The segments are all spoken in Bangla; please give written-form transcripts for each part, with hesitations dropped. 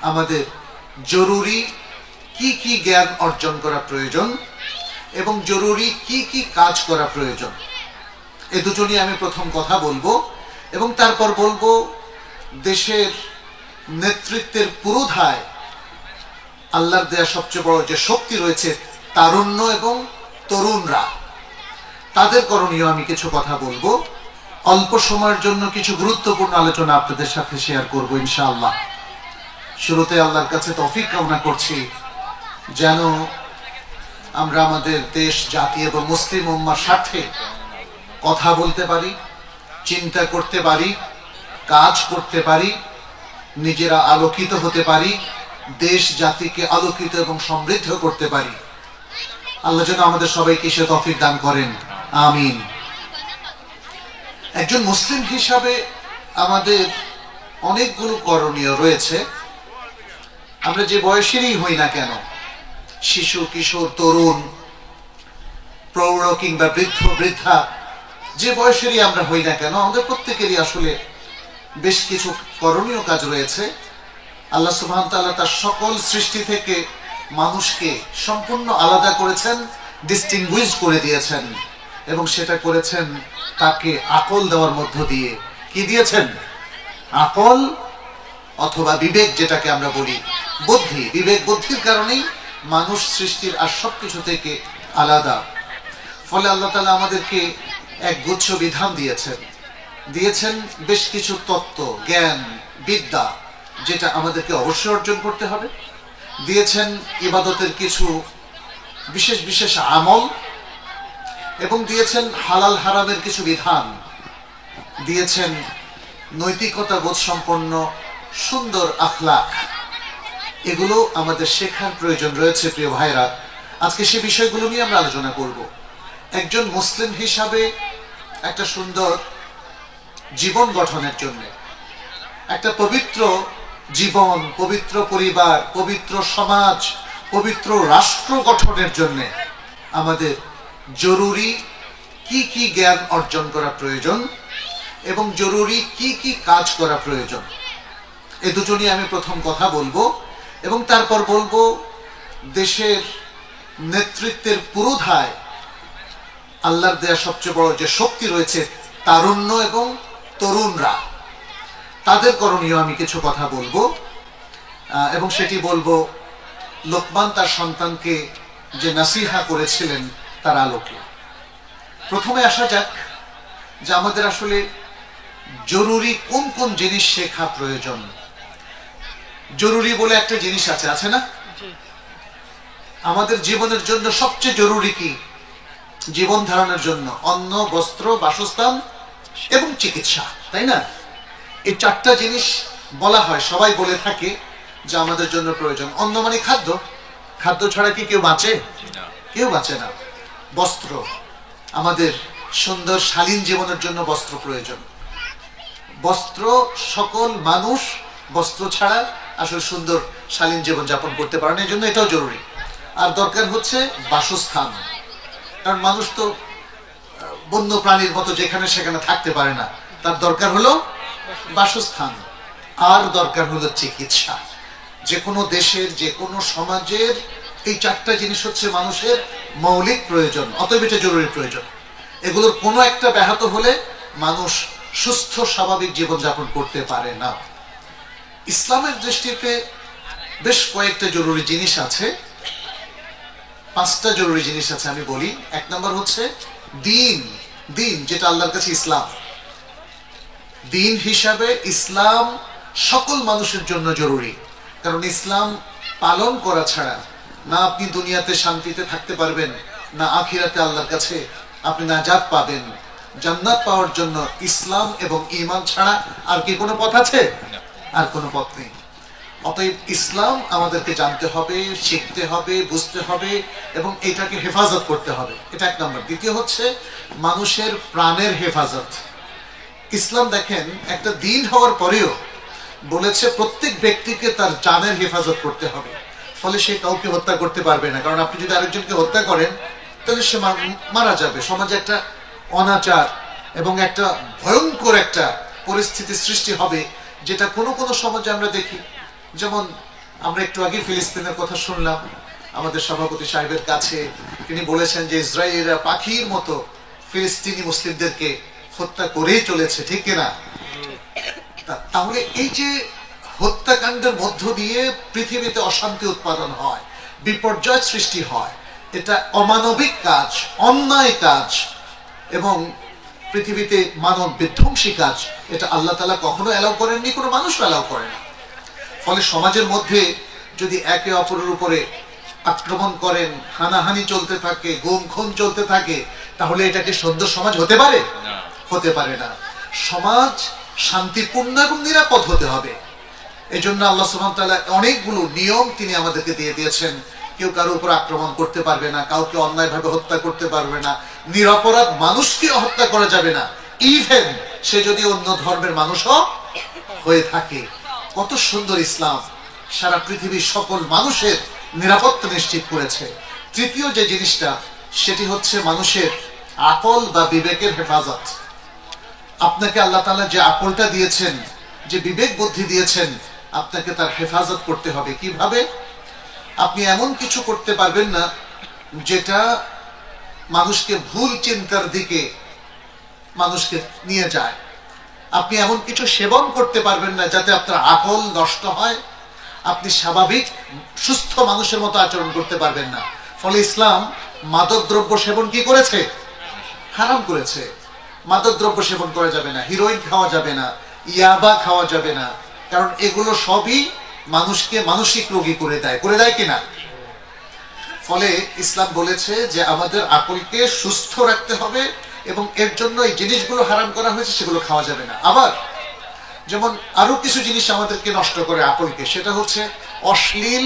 আমাদের জরুরি কি কি জ্ঞান অর্জন করা প্রয়োজন এবং জরুরি কি কি কাজ করা প্রয়োজন, এ দুটো নিয়ে আমি প্রথম কথা বলবো এবং তারপর বলবো দেশের নেতৃত্বের পুরোধায় আল্লাহর দেয়া সবচেয়ে বড় যে শক্তি রয়েছে তারুণ্য এবং তরুণরা, তাদের করণীয় আমি কিছু কথা বলবো। অল্প সময়ের জন্য কিছু গুরুত্বপূর্ণ আলোচনা আপনাদের সাথে শেয়ার করবো ইনশাআল্লাহ। শুরুতে আল্লাহর কাছে তৌফিক কামনা করছি যেন আমরা আমাদের দেশ, জাতি এবং মুসলিম উম্মার স্বার্থে কথা বলতে পারি, চিন্তা করতে পারি, কাজ করতে পারি, নিজেরা আলোকিত হতে পারি, দেশ জাতিকে আলোকিত এবং সমৃদ্ধ করতে পারি। আল্লাহ যেন আমাদের সবাইকে সে তৌফিক দান করেন, আমিন। একজন মুসলিম হিসাবে আমাদের অনেকগুলো করণীয় রয়েছে। আমরা যে বয়সেরই হই না কেন, শিশু, কিশোর, তরুণ, প্রৌঢ় কিংবা বৃদ্ধ, বৃদ্ধা, যে বয়সেরই আমরা হই না কেন, আমাদের প্রত্যেকেরই আসলে বেশ কিছু করণীয় কাজ রয়েছে। আল্লাহ সুবহানাহু ওয়া তাআলা তার সকল সৃষ্টি থেকে মানুষকে সম্পূর্ণ আলাদা করেছেন, ডিস্টিংগুইশ করে দিয়েছেন এবং সেটা করেছেন তাকে আকল দেওয়ার মধ্য দিয়ে। কি দিয়েছেন? আকল অথবা বিবেক, যেটাকে আমরা বলি বুদ্ধি। বিবেক বুদ্ধির কারণেই মানুষ সৃষ্টির আর সবকিছু থেকে আলাদা। ফলে আল্লাহ তাআলা আমাদেরকে এক গুচ্ছ বিধান দিয়েছেন বেশ কিছু তত্ত্ব, জ্ঞান, বিদ্যা, যেটা আমাদেরকে অবশ্যই অর্জন করতে হবে। দিয়েছেন ইবাদতের কিছু বিশেষ বিশেষ আমল এবং দিয়েছেন হালাল হারামের কিছু বিধান। দিয়েছেন নৈতিকতা বোধ সম্পন্ন সুন্দর আখলাক। এগুলো আমাদের শেখার প্রয়োজন রয়েছে প্রিয় ভাইরা। আজকে সে বিষয়গুলো নিয়ে আমরা আলোচনা করব। একজন মুসলিম হিসাবে একটা সুন্দর জীবন গঠনের জন্য, একটা পবিত্র জীবন, পবিত্র পরিবার, পবিত্র সমাজ, পবিত্র রাষ্ট্র গঠনের জন্য আমাদের জরুরি কি কি জ্ঞান অর্জন করা প্রয়োজন এবং জরুরি কি কি কাজ করা প্রয়োজন, এ দুটো নিয়ে আমি প্রথম কথা বলবো এবং তারপর বলবো দেশের নেতৃত্বের পুরোধায় আল্লাহর দেয়া সবচেয়ে বড় যে শক্তি রয়েছে তারুণ্য এবং তরুণরা, তাদের করণীয় আমি কিছু কথা বলবো এবং সেটি বলবো লোকমান তার সন্তানকে যে নাসিহা করেছিলেন তার আলোকে। প্রথমে আসা যাক যে আমাদের আসলে জরুরি কোন কোন জিনিস শেখা প্রয়োজন। জরুরি বলে একটা জিনিস আছে না? আমাদের জীবনের জন্য সবচেয়ে জরুরি কি? জীবন ধারণের জন্য অন্ন, বস্ত্র, বাসস্থান এবং চিকিৎসা, তাই না? এই চারটা জিনিস বলা হয়, সবাই বলে থাকে যে আমাদের জন্য প্রয়োজন। অন্ন মানে খাদ্য, খাদ্য ছাড়া কি কেউ বাঁচে? কেউ বাঁচে না। বস্ত্র, আমাদের সুন্দর শালীন জীবনের জন্য বস্ত্র প্রয়োজন। বস্ত্র, সকল মানুষ বস্ত্র ছাড়া আসলে সুন্দর শালীন জীবন যাপন করতে পারে না, এই জন্য এটাও জরুরি। আর দরকার হচ্ছে বাসস্থান, কারণ মানুষ তো বন্য প্রাণীর মতো যেখানে সেখানে থাকতে পারে না, তার দরকার হলো বাসস্থান। আর দরকার হলো চিকিৎসা। যে কোনো দেশের, যে কোনো সমাজের এই চারটা জিনিস হচ্ছে মানুষের মৌলিক প্রয়োজন, অতএব এটা জরুরি প্রয়োজন। এগুলোর কোনো একটা ব্যাহত হলে মানুষ সুস্থ স্বাভাবিক জীবনযাপন করতে পারে না। ইসলামের দৃষ্টিতে বেশ কয়েকটা জরুরি জিনিস আছে, 5টা জরুরি জিনিস আছে আমি বলি। এক নম্বর হচ্ছে দিন, যেটা আল্লাহর কাছে ইসলাম। দিন হিসাবে ইসলাম সকল মানুষের জন্য জরুরি, কারণ ইসলাম পালন করা ছাড়া না আপনি দুনিয়াতে শান্তিতে থাকতে পারবেন, না আখিরাতে আল্লাহর কাছে আপনি নাজাত পাবেন। জান্নাত পাওয়ার জন্য ইসলাম এবং ঈমান ছাড়া আর কি কোনো পথ আছে? আর কোনো পথ নেই। অতএব ইসলাম আমাদেরকে জানতে হবে, শিখতে হবে, বুঝতে হবে এবং এটাকে হেফাজত করতে হবে। এটা এক নম্বর। দ্বিতীয় হচ্ছে মানুষের প্রাণের হেফাজত। ইসলাম দেখেন একটা দিন হওয়ার পরেও বলেছে প্রত্যেক ব্যক্তিকে তার জানের হেফাজত করতে হবে। ফলে সে কাউকে হত্যা করতে পারবে না, কারণ আপনি যদি আরেকজনকে হত্যা করেন তাহলে সে মারা যাবে। সমাজে একটা অনাচার এবং একটা ভয়ঙ্কর একটা পরিস্থিতি সৃষ্টি হবে, যেটা কোনো কোনো সমাজে আমরা দেখি। যেমন আমরা একটু আগে ফিলিস্তিনের কথা শুনলাম আমাদের সভাপতি সাহেবের কাছে, তিনি বলেছেন যে ইসরায়েলিরা পাখির মতো ফিলিস্তিনি মুসলিমদেরকে হত্যা করেই চলেছে, ঠিক কিনা? তাহলে এই যে হত্যাকাণ্ডের মধ্য দিয়ে পৃথিবীতে অশান্তি উৎপাদন হয়, বিপর্যয় সৃষ্টি হয়, এটা অমানবিক কাজ, অন্যায় কাজ এবং পৃথিবীতে মানব বিধ্বংসী কাজ। এটা আল্লাহ তাআলা কখনো অ্যালাউ করেননি, কোনো মানুষ অ্যালাউ করে না। ফলে সমাজের মধ্যে যদি একে অপরের উপরে আক্রমণ করেন, হানাহানি চলতে থাকে, গুম খুন চলতে থাকে, তাহলে এটা কি সুন্দর সমাজ হতে পারে? হতে পারে না। সমাজ শান্তিপূর্ণ এবং নিরাপদ হতে হবে। এই জন্য আল্লাহ সুবহানাহু ওয়া তাআলা অনেকগুলো নিয়ম তিনি আমাদেরকে দিয়ে দিয়েছেন। কেউ কারো উপর আক্রমণ করতে পারবে না, কাউকে অন্যায়ভাবে হত্যা করতে পারবে না, নিরপরাধ মানুষকে হত্যা করা যাবে না, ইভেন সে যদি অন্য ধর্মের মানুষও হয়ে থাকে। কত সুন্দর ইসলাম সারা পৃথিবীর সকল মানুষের নিরাপত্তা নিশ্চিত করেছে। তৃতীয় যে জিনিসটা, সেটি হচ্ছে মানুষের আকল বা বিবেকের হেফাজত। আপনাকে আল্লাহ তাআলা যে আকলটা দিয়েছেন, যে বিবেক বুদ্ধি দিয়েছেন, আপনাকে তার হেফাজত করতে হবে। কিভাবে? আপনি এমন কিছু করতে পারবেন না যেটা মানুষকে ভুল চিন্তার দিকে মানুষকে নিয়ে যায়। আপনি এমন কিছু সেবন করতে পারবেন না যাতে আপনার আকল নষ্ট হয়। আপনি স্বাভাবিক সুস্থ মানুষের মতো আচরণ করতে পারবেন না। ফলে ইসলাম মাদকদ্রব্য সেবন কি করেছে? হারাম করেছে। মাদকদ্রব্য সেবন করা যাবে না, হিরোইন খাওয়া যাবে না, ইয়াবা খাওয়া যাবে না, কারণ এগুলো সবই মানুষকে মানসিক রোগী করে দেয় কিনা? ফলে ইসলাম বলেছে যে আমাদের আকলকে সুস্থ রাখতে হবে এবং এর জন্য এই জিনিসগুলো হারাম করা হয়েছে, সেগুলো খাওয়া যাবে না। আবার যেমন আরো কিছু জিনিস আমাদেরকে নষ্ট করে আকলকে, সেটা হচ্ছে অশ্লীল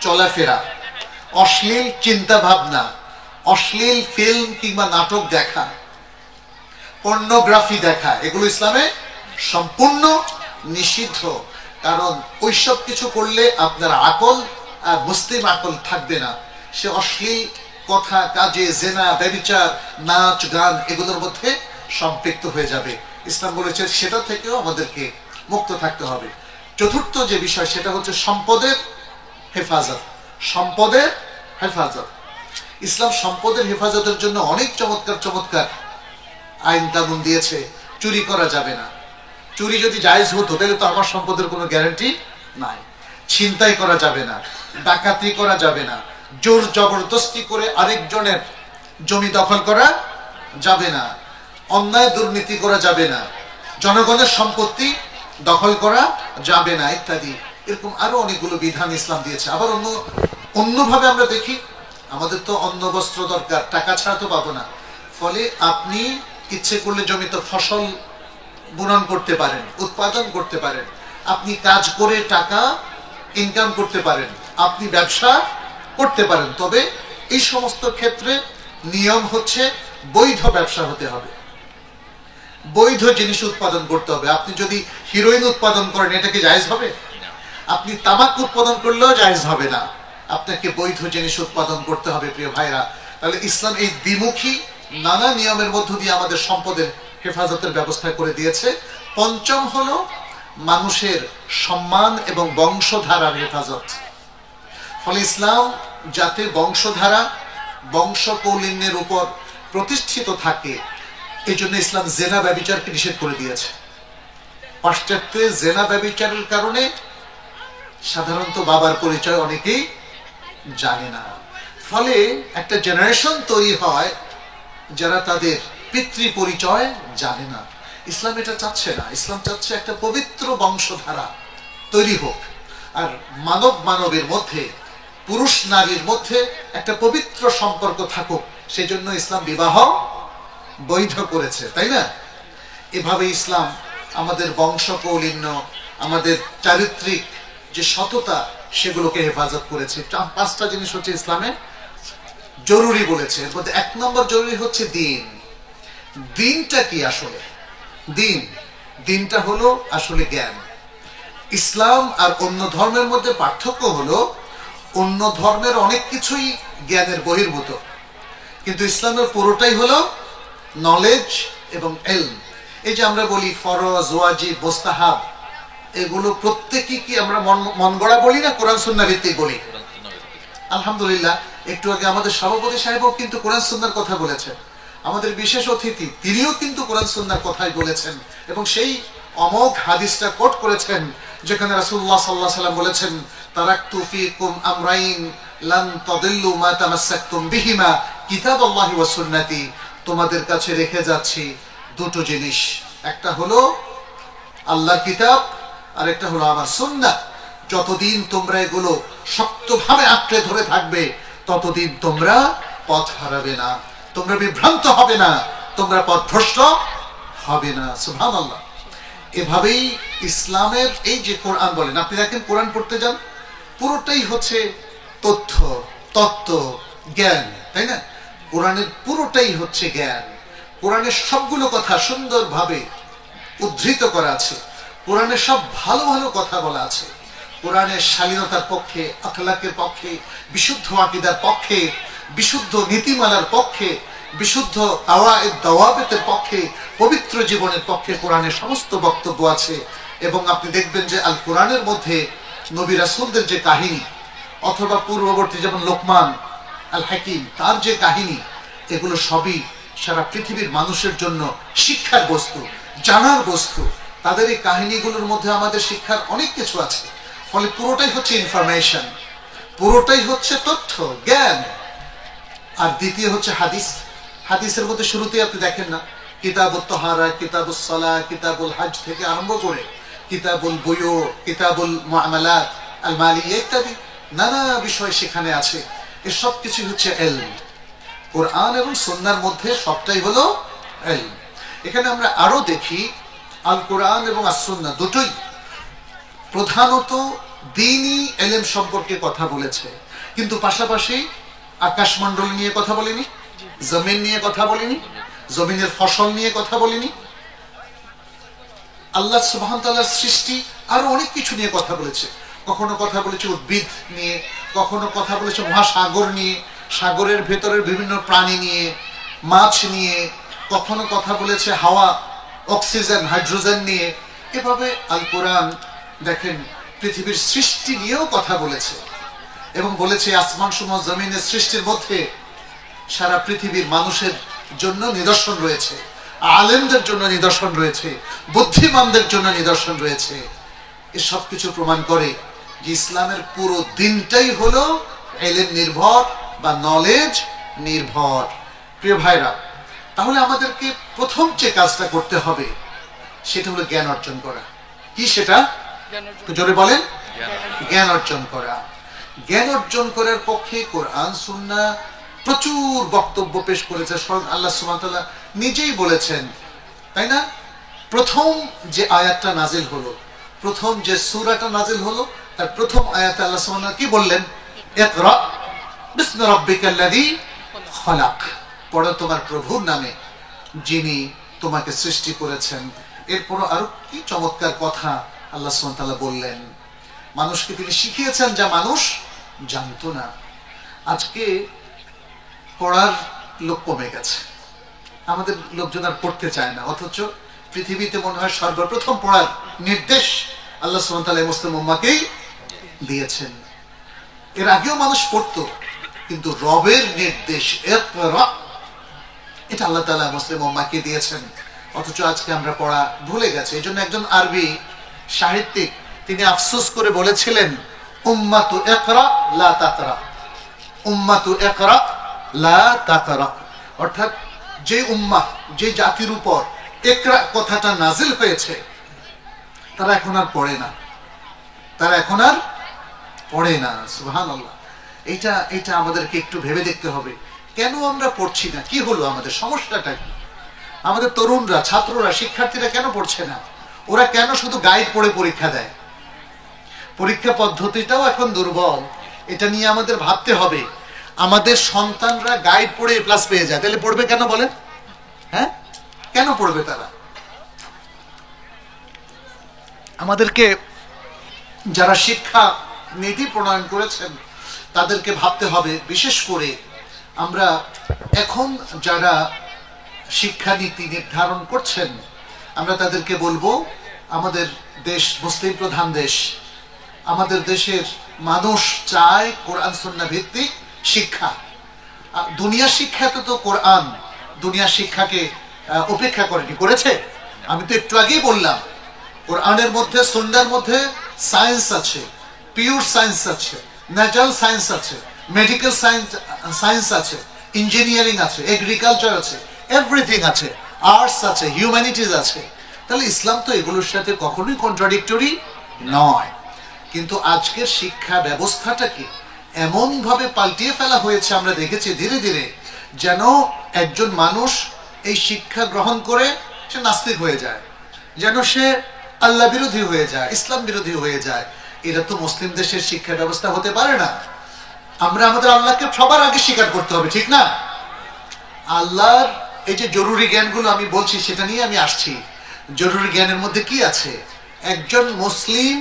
চলাফেরা, অশ্লীল চিন্তা ভাবনা, অশ্লীল ফিল্ম কিংবা নাটক দেখা, পর্নোগ্রাফি দেখা, এগুলো ইসলামে সম্পূর্ণ নিষিদ্ধ। কারণ ওইসব কিছু করলে আপনার আকল আর মুসলিম আকল থাকবে না। সে অশ্লীল কথা, কাজে, জেনা, ব্যভিচার, নাচ, গান এগুলোর মধ্যে সম্পৃক্ত হয়ে যাবে। ইসলাম বলেছে সেটা থেকেও আমাদেরকে মুক্ত থাকতে হবে। চতুর্থ যে বিষয়, সেটা হচ্ছে সম্পদের হেফাজত। সম্পদের হেফাজত। ইসলাম সম্পদের হেফাজতের জন্য অনেক চমৎকার চমৎকার আইন কানুন দিয়েছে। চুরি করা যাবে না। চুরি যদি জায়েজ হতো তাহলে তো আমার সম্পদের কোনো গ্যারান্টি নাই। ছিনতাই করা যাবে না, ডাকাতি করা যাবে না, জোর জবরদস্তি করে আরেকজনের জমি দখল করা যাবে না, অন্যায় দুর্নীতি করা যাবে না, জনগণের সম্পত্তি দখল করা যাবে না, ইত্যাদি। এরকম আরো অনেকগুলো বিধান ইসলাম দিয়েছে। আবার অন্যভাবে আমরা দেখি, আমাদের তো অন্ন বস্ত্র দরকার, টাকা ছাড়া তো পাবো না। ফলে আপনি ইচ্ছে করলে জমিতে ফসল বুনন করতে পারেন, উৎপাদন করতে পারেন, আপনি কাজ করে টাকা ইনকাম করতে পারেন, আপনি ব্যবসা করতে পারেন। তবে এই সমস্ত ক্ষেত্রে নিয়ম হচ্ছে বৈধ ব্যবসা হতে হবে, বৈধ জিনিস উৎপাদন করতে হবে। আপনি যদি হিরোইন উৎপাদন করেন, এটা কি জায়েজ হবে? আপনি তামাক উৎপাদন করলেও জায়েজ হবে না। আপনাকে বৈধ জিনিস উৎপাদন করতে হবে, প্রিয় ভাইরা। তাহলে ইসলাম এই দ্বিমুখী নানা নিয়মের মধ্য দিয়ে আমাদের সম্পদের হেফাজতের ব্যবস্থা করে দিয়েছে। পঞ্চম হলো মানুষের সম্মান এবং বংশধারার হেফাজত। ফলে ইসলাম যাতে বংশধারা, বংশ কৌলিন্যের উপর প্রতিষ্ঠিত থাকে, এই জন্য ইসলাম জেনা ব্যভিচারকে নিষেধ করে দিয়েছে। পাশ্চাত্যে জেনা ব্যভিচারের কারণে সাধারণত বাবার পরিচয় অনেকেই জানে না। ফলে একটা জেনারেশন তৈরি হয় যারা তাদের পিতৃ পরিচয় জানে না। ইসলাম এটা চাচ্ছে না। ইসলাম চাচ্ছে একটা পবিত্র বংশধারা তৈরি হোক, আর মানব মানবের মধ্যে, পুরুষ নারীর মধ্যে একটা পবিত্র সম্পর্ক থাকুক। সেই জন্য ইসলাম বিবাহ বৈধ করেছে, তাই না? এভাবে ইসলাম আমাদের বংশ কৌলিন্য, আমাদের চারিত্রিক যে সততা, সেগুলোকে হেফাজত করেছে। পাঁচটা জিনিস হচ্ছে ইসলামে জরুরি বলেছে। এর মধ্যে এক নম্বর জরুরি হচ্ছে দিন। দিনটা কি আসলে? দিনটা হলো আসলে জ্ঞান। ইসলাম আর অন্য ধর্মের মধ্যে পার্থক্য হলো, অন্য ধর্মের অনেক কিছুই জ্ঞানের বহির্ভূত, কিন্তু ইসলামের পুরোটাই হলো নলেজ এবং ইলম। এই যে আমরা বলি ফরজ, ওয়াজিব, মুস্তাহাব, এগুলো প্রত্যেকই কি আমরা মন গড়া বলি না কোরআন সুন্নাহ ভিত্তিক বলি? আলহামদুলিল্লাহ, একটু আগে আমাদের সভাপতি সাহেবও কিন্তু কোরআন সুন্নাহর কথা বলেছেন। আমাদের বিশেষ অতিথি তিনিও কিন্তু কোরআন সুন্নাহর কথাই বলেছেন, এবং সেই অমোঘ হাদিসটা কোট করেছেন যেখানে রাসূলুল্লাহ সাল্লাল্লাহু আলাইহি ওয়াসাল্লাম বলেছেন, তারাকতু ফীকুম আমরাইন লান তাদিল্লু মা তামাসসাকতুম বিহিমা কিতাবাল্লাহি ওয়া সুন্নতি। তোমাদের কাছে রেখে যাচ্ছি দুটো জিনিস, একটা হলো আল্লাহর কিতাব আর একটা হলো আমার সুন্নাহ। যতদিন তোমরা এগুলো শক্তভাবে আঁকড়ে ধরে থাকবে ততদিন তোমরা পথ হারাবে না, তোমরা বিভ্রান্ত হবে না, তোমরা পথভ্রষ্ট হবে না। সুবহানাল্লাহ। এভাবেই ইসলামের এই যে কোরআন বলেন, আপনি দেখেন কোরআন পড়তে যান, পুরোটাই হচ্ছে তথ্য, তত্ত্ব, জ্ঞান, তাই না? কোরআনের পুরোটাই হচ্ছে জ্ঞান। কোরআনের সবগুলো কথা সুন্দরভাবে উদ্ধৃত করা আছে, কোরআনের সব ভালো ভালো কথা বলা আছে। কোরআনের শালীনতার পক্ষে, আখলাকের পক্ষে, বিশুদ্ধ আকীদার পক্ষে, বিশুদ্ধ নীতিমালার পক্ষে, বিশুদ্ধ আওয়ায়েদ দাওয়াবেতের পক্ষে, পবিত্র জীবনের পক্ষে কোরআনের সমস্ত বক্তব্য আছে। এবং আপনি দেখবেন যে আল কোরআনের মধ্যে নবী রাসূলদের যে কাহিনী, অথবা পূর্ববর্তী যেমন লোকমান আল হাকিম তার যে কাহিনী, এগুলো সবই সারা পৃথিবীর মানুষের জন্য শিক্ষার বস্তু, জানার বস্তু। তাদের এই কাহিনীগুলোর মধ্যে আমাদের শিক্ষার অনেক কিছু আছে। ফলে পুরোটাই হচ্ছে ইনফরমেশন, পুরোটাই হচ্ছে তথ্য, জ্ঞান। আর দ্বিতীয় হচ্ছে হাদিস। হাদিসের মধ্যে শুরুতেই আপনি দেখেন না, কিতাবুত তাহারা, কিতাবুস সালাহ, কিতাবুল হজ থেকে আরম্ভ করে কিতাবুল বুয়ু, কিতাবুল মুআমালাত, আল মালিয়া ইত্যাদি নানা বিষয় সেখানে আছে। এর সব কিছু হচ্ছে ইলম। কোরআন এবং সুন্নাহর মধ্যে সবটাই হলো ইলম। এখানে আমরা আরো দেখি আল কোরআন এবং আস সুন্নাহ দুটোই প্রধানত দ্বীনি ইলম সম্পর্কে কথা বলেছে, কিন্তু পাশাপাশি আকাশমণ্ডল নিয়ে কথা বলেনি, জমিন নিয়ে কথা বলেনি, জমিনের ফসল নিয়ে কথা বলেনি, আল্লাহ সুবহানাহু ওয়া তাআলার সৃষ্টি আরো অনেক কিছু নিয়ে কথা বলেছে। কখনো কথা বলেছে উদ্ভিদ নিয়ে, কখনো কথা বলেছে মহাসাগর নিয়ে, সাগরের ভেতরের বিভিন্ন প্রাণী নিয়ে, মাছ নিয়ে, কখনো কথা বলেছে হাওয়া, অক্সিজেন, হাইড্রোজেন নিয়ে। এভাবে আল কোরআন দেখেন পৃথিবীর সৃষ্টি নিয়েও কথা বলেছে, এবং বলেছে আসমান সমূহ জমিনের সৃষ্টির মধ্যে সারা পৃথিবীর মানুষের জন্য নিদর্শন রয়েছে, আলেমদের জন্য নিদর্শন রয়েছে, বুদ্ধিমানদের জন্য নিদর্শন রয়েছে। এসব কিছু প্রমাণ করে যে ইসলামের পুরো দিনটাই হলো ইলম নির্ভর বা নলেজ নির্ভর। প্রিয় ভাইরা, তাহলে আমাদেরকে প্রথম যে কাজটা করতে হবে সেটা হলো জ্ঞান অর্জন করা। কি সেটা? জোরে বলেন। জ্ঞান অর্জন করা। জ্ঞান অর্জন করার পক্ষে কোরআন সুন্নাহ প্রচুর বক্তব্য পেশ করেছে। স্বয়ং আল্লাহ সুবহানাহু ওয়া তাআলা নিজেই বলেছেন, তাই না? প্রথম যে আয়াতটা নাজিল হলো, প্রথম যে সূরাটা নাজিল হলো, তার প্রথম আয়াতে আল্লাহ সুবহানাহু ওয়া তাআলা কি বললেন? ইকরা বিসমি রাব্বিকাল্লাযী খলাক। পড়ো তোমার প্রভুর নামে যিনি তোমাকে সৃষ্টি করেছেন। এরপর আরো কি চমৎকার কথা আল্লাহ সুবহানাহু ওয়া তাআলা বললেন। মানুষকে তিনি শিখিয়েছেন যা মানুষ জানতো না। আজকে পড়ার লোক কমে গেছে, আমাদের লোকজন আর পড়তে চায় না, অথচ পৃথিবীতে মনে হয় সর্বপ্রথম পড়ার নির্দেশ আল্লাহ সুবহানাহু ওয়া তাআলা মুসলিম উম্মাহকেই দিয়েছেন। এর আগেও মানুষ পড়তো, কিন্তু রবের নির্দেশ ইকরা, এটা আল্লাহ তাআলা মুসলিম উম্মাহকে দিয়েছেন, অথচ আজকে আমরা পড়া ভুলে গেছি। এই জন্য একজন আরবি সাহিত্যিক তিনি আফসোস করে বলেছিলেন, উম্মাতু ইকরা লা তাকরা, উম্মাতু ইকরা লা তাকরা। অর্থাৎ যে উম্মাহ, যে জাতির উপর ইকরা কথাটা নাজিল হয়েছে, তারা এখন আর পড়ে না, তারা এখন আর পড়ে না। সুবহানাল্লাহ। এটা আমাদেরকে একটু ভেবে দেখতে হবে, কেন আমরা পড়ছি না? কি হলো আমাদের? সমস্যাটা কি? আমাদের তরুণরা, ছাত্ররা, শিক্ষার্থীরা কেন পড়ছে না? ওরা কেন শুধু গাইড পড়ে পরীক্ষা দেয়? পরীক্ষা পদ্ধতিটাও এখন দুর্বল। এটা নিয়ে আমাদের ভাবতে হবে। আমাদের সন্তানরা গাইড পড়ে এ প্লাস পেয়ে যায়, তাহলে পড়বে কেন বলেন? হ্যাঁ, কেন পড়বে তারা? আমাদেরকে যারা শিক্ষা নীতি প্রণয়ন করেছেন তাদেরকে ভাবতে হবে। বিশেষ করে আমরা এখন যারা শিক্ষানীতি নির্ধারণ করছেন, আমরা তাদেরকে বলবো আমাদের দেশ মুসলিম প্রধান দেশ, আমাদের দেশের মানুষ চায় কোরআন সুন্নাহ ভিত্তিক শিক্ষা। দুনিয়ার শিক্ষাতে তো কোরআন দুনিয়ার শিক্ষাকে উপেক্ষা করেনি, করেছে? আমি তো একটু আগেই বললাম কোরআনের মধ্যে সুন্নাহর মধ্যে সায়েন্স আছে, পিওর সায়েন্স আছে, ন্যাচারাল সায়েন্স আছে, মেডিকেল সায়েন্স আছে, ইঞ্জিনিয়ারিং আছে, এগ্রিকালচার আছে, এভরিথিং আছে, আর্টস আছে, হিউম্যানিটিজ আছে। তাহলে ইসলাম তো এগুলোর সাথে কখনোই কন্ট্রাডিক্টরি নয়। কিন্তু আজকের শিক্ষা ব্যবস্থাটাকে এমন ভাবে পাল্টিয়ে ফেলা হয়েছে, আমরা দেখেছি ধীরে ধীরে, যেন একজন মানুষ এই শিক্ষা গ্রহণ করে সে নাস্তিক হয়ে যায়, যেন সে আল্লাহ বিরোধী হয়ে যায়, ইসলাম বিরোধী হয়ে যায়। এটা তো মুসলিম দেশের শিক্ষা ব্যবস্থা হতে পারে না। আমরা আমাদের আল্লাহকে সবার আগে স্বীকার করতে হবে, ঠিক না? আল্লাহর এই যে জরুরি জ্ঞানগুলো আমি বলছি, সেটা নিয়ে আমি আসছি। জরুরি জ্ঞানের মধ্যে কি আছে? একজন মুসলিম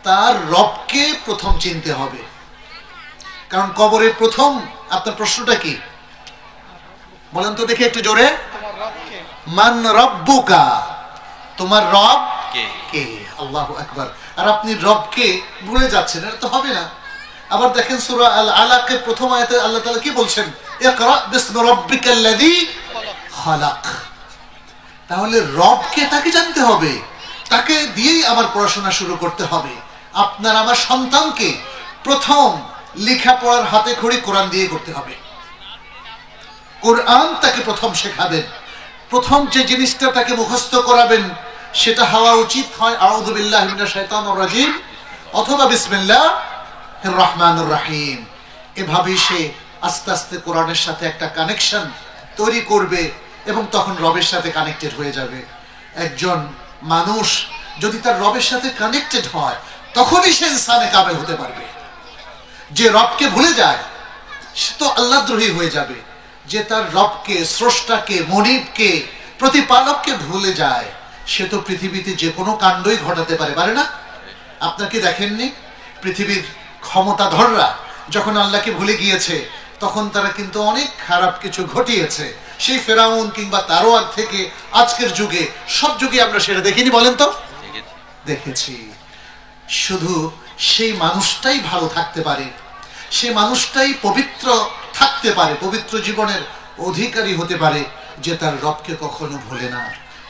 তার রবকে প্রথম চিনতে হবে। কারণ কবরের প্রথম, আপনার প্রশ্নটা কি বলেন তো দেখি একটু জোরে? মান রব্বুকা, তোমার রব কে? আল্লাহু আকবার। আর আপনি রবকে ভুলে যাচ্ছেন, এটা তো হবে না। আবার দেখেন সূরা আল আলাকের প্রথম আয়াতে আল্লাহ তাআলা কি বলছেন? ইকরা বিসমি রাব্বিকাল্লাযী খালাক। তাহলে রবকে তাকে জানতে হবে, তাকে দিয়েই আমার পড়াশোনা শুরু করতে হবে। আপনার আমার সন্তানকে প্রথম লেখাপড়ার হাতে খড়ি কোরআন দিয়ে করতে হবে। কোরআন তাকে প্রথম শেখাবেন। প্রথম যে জিনিসটা তাকে মুখস্থ করাবেন সেটা হওয়া উচিত হয় আউযু বিল্লাহি মিনাশ শাইতানির রাজিম অথবা বিসমিল্লাহির রহমানির রহিম। এভাবে সে আস্তে আস্তে কোরআনের সাথে একটা কানেকশন তৈরি করবে এবং তখন রবের সাথে কানেক্টেড হয়ে যাবে। একজন মানুষ যদি তার রবের সাথে কানেক্টেড হয় তখনই সে ইনসানে কামেল হতে পারবে। যে রবকে ভুলে যায় সে তো আল্লাহদ্রোহী হয়ে যাবে। যে তার রবকে, স্রষ্টাকে, মনিবকে, প্রতিপালককে ভুলে যায় সে তো পৃথিবীতে যে কোনো কাণ্ডই ঘটাতে পারে না? আপনাকে দেখেননি পৃথিবীর ক্ষমতাধররা যখন আল্লাহকে ভুলে গিয়েছে তখন তারা কিন্তু অনেক খারাপ কিছু ঘটিয়েছে। সেই ফেরাউন কিংবা তারও আগ থেকে আজকের যুগে, সব যুগে আমরা সেটা দেখিনি, বলেন তো? দেখেছি। শুধু সেই মানুষটাই ভালো থাকতে পারে, সেই মানুষটাই পবিত্র থাকতে পারে, পবিত্র জীবনের অধিকারী হতে পারে যে তার রবকে কখনো ভুলে না,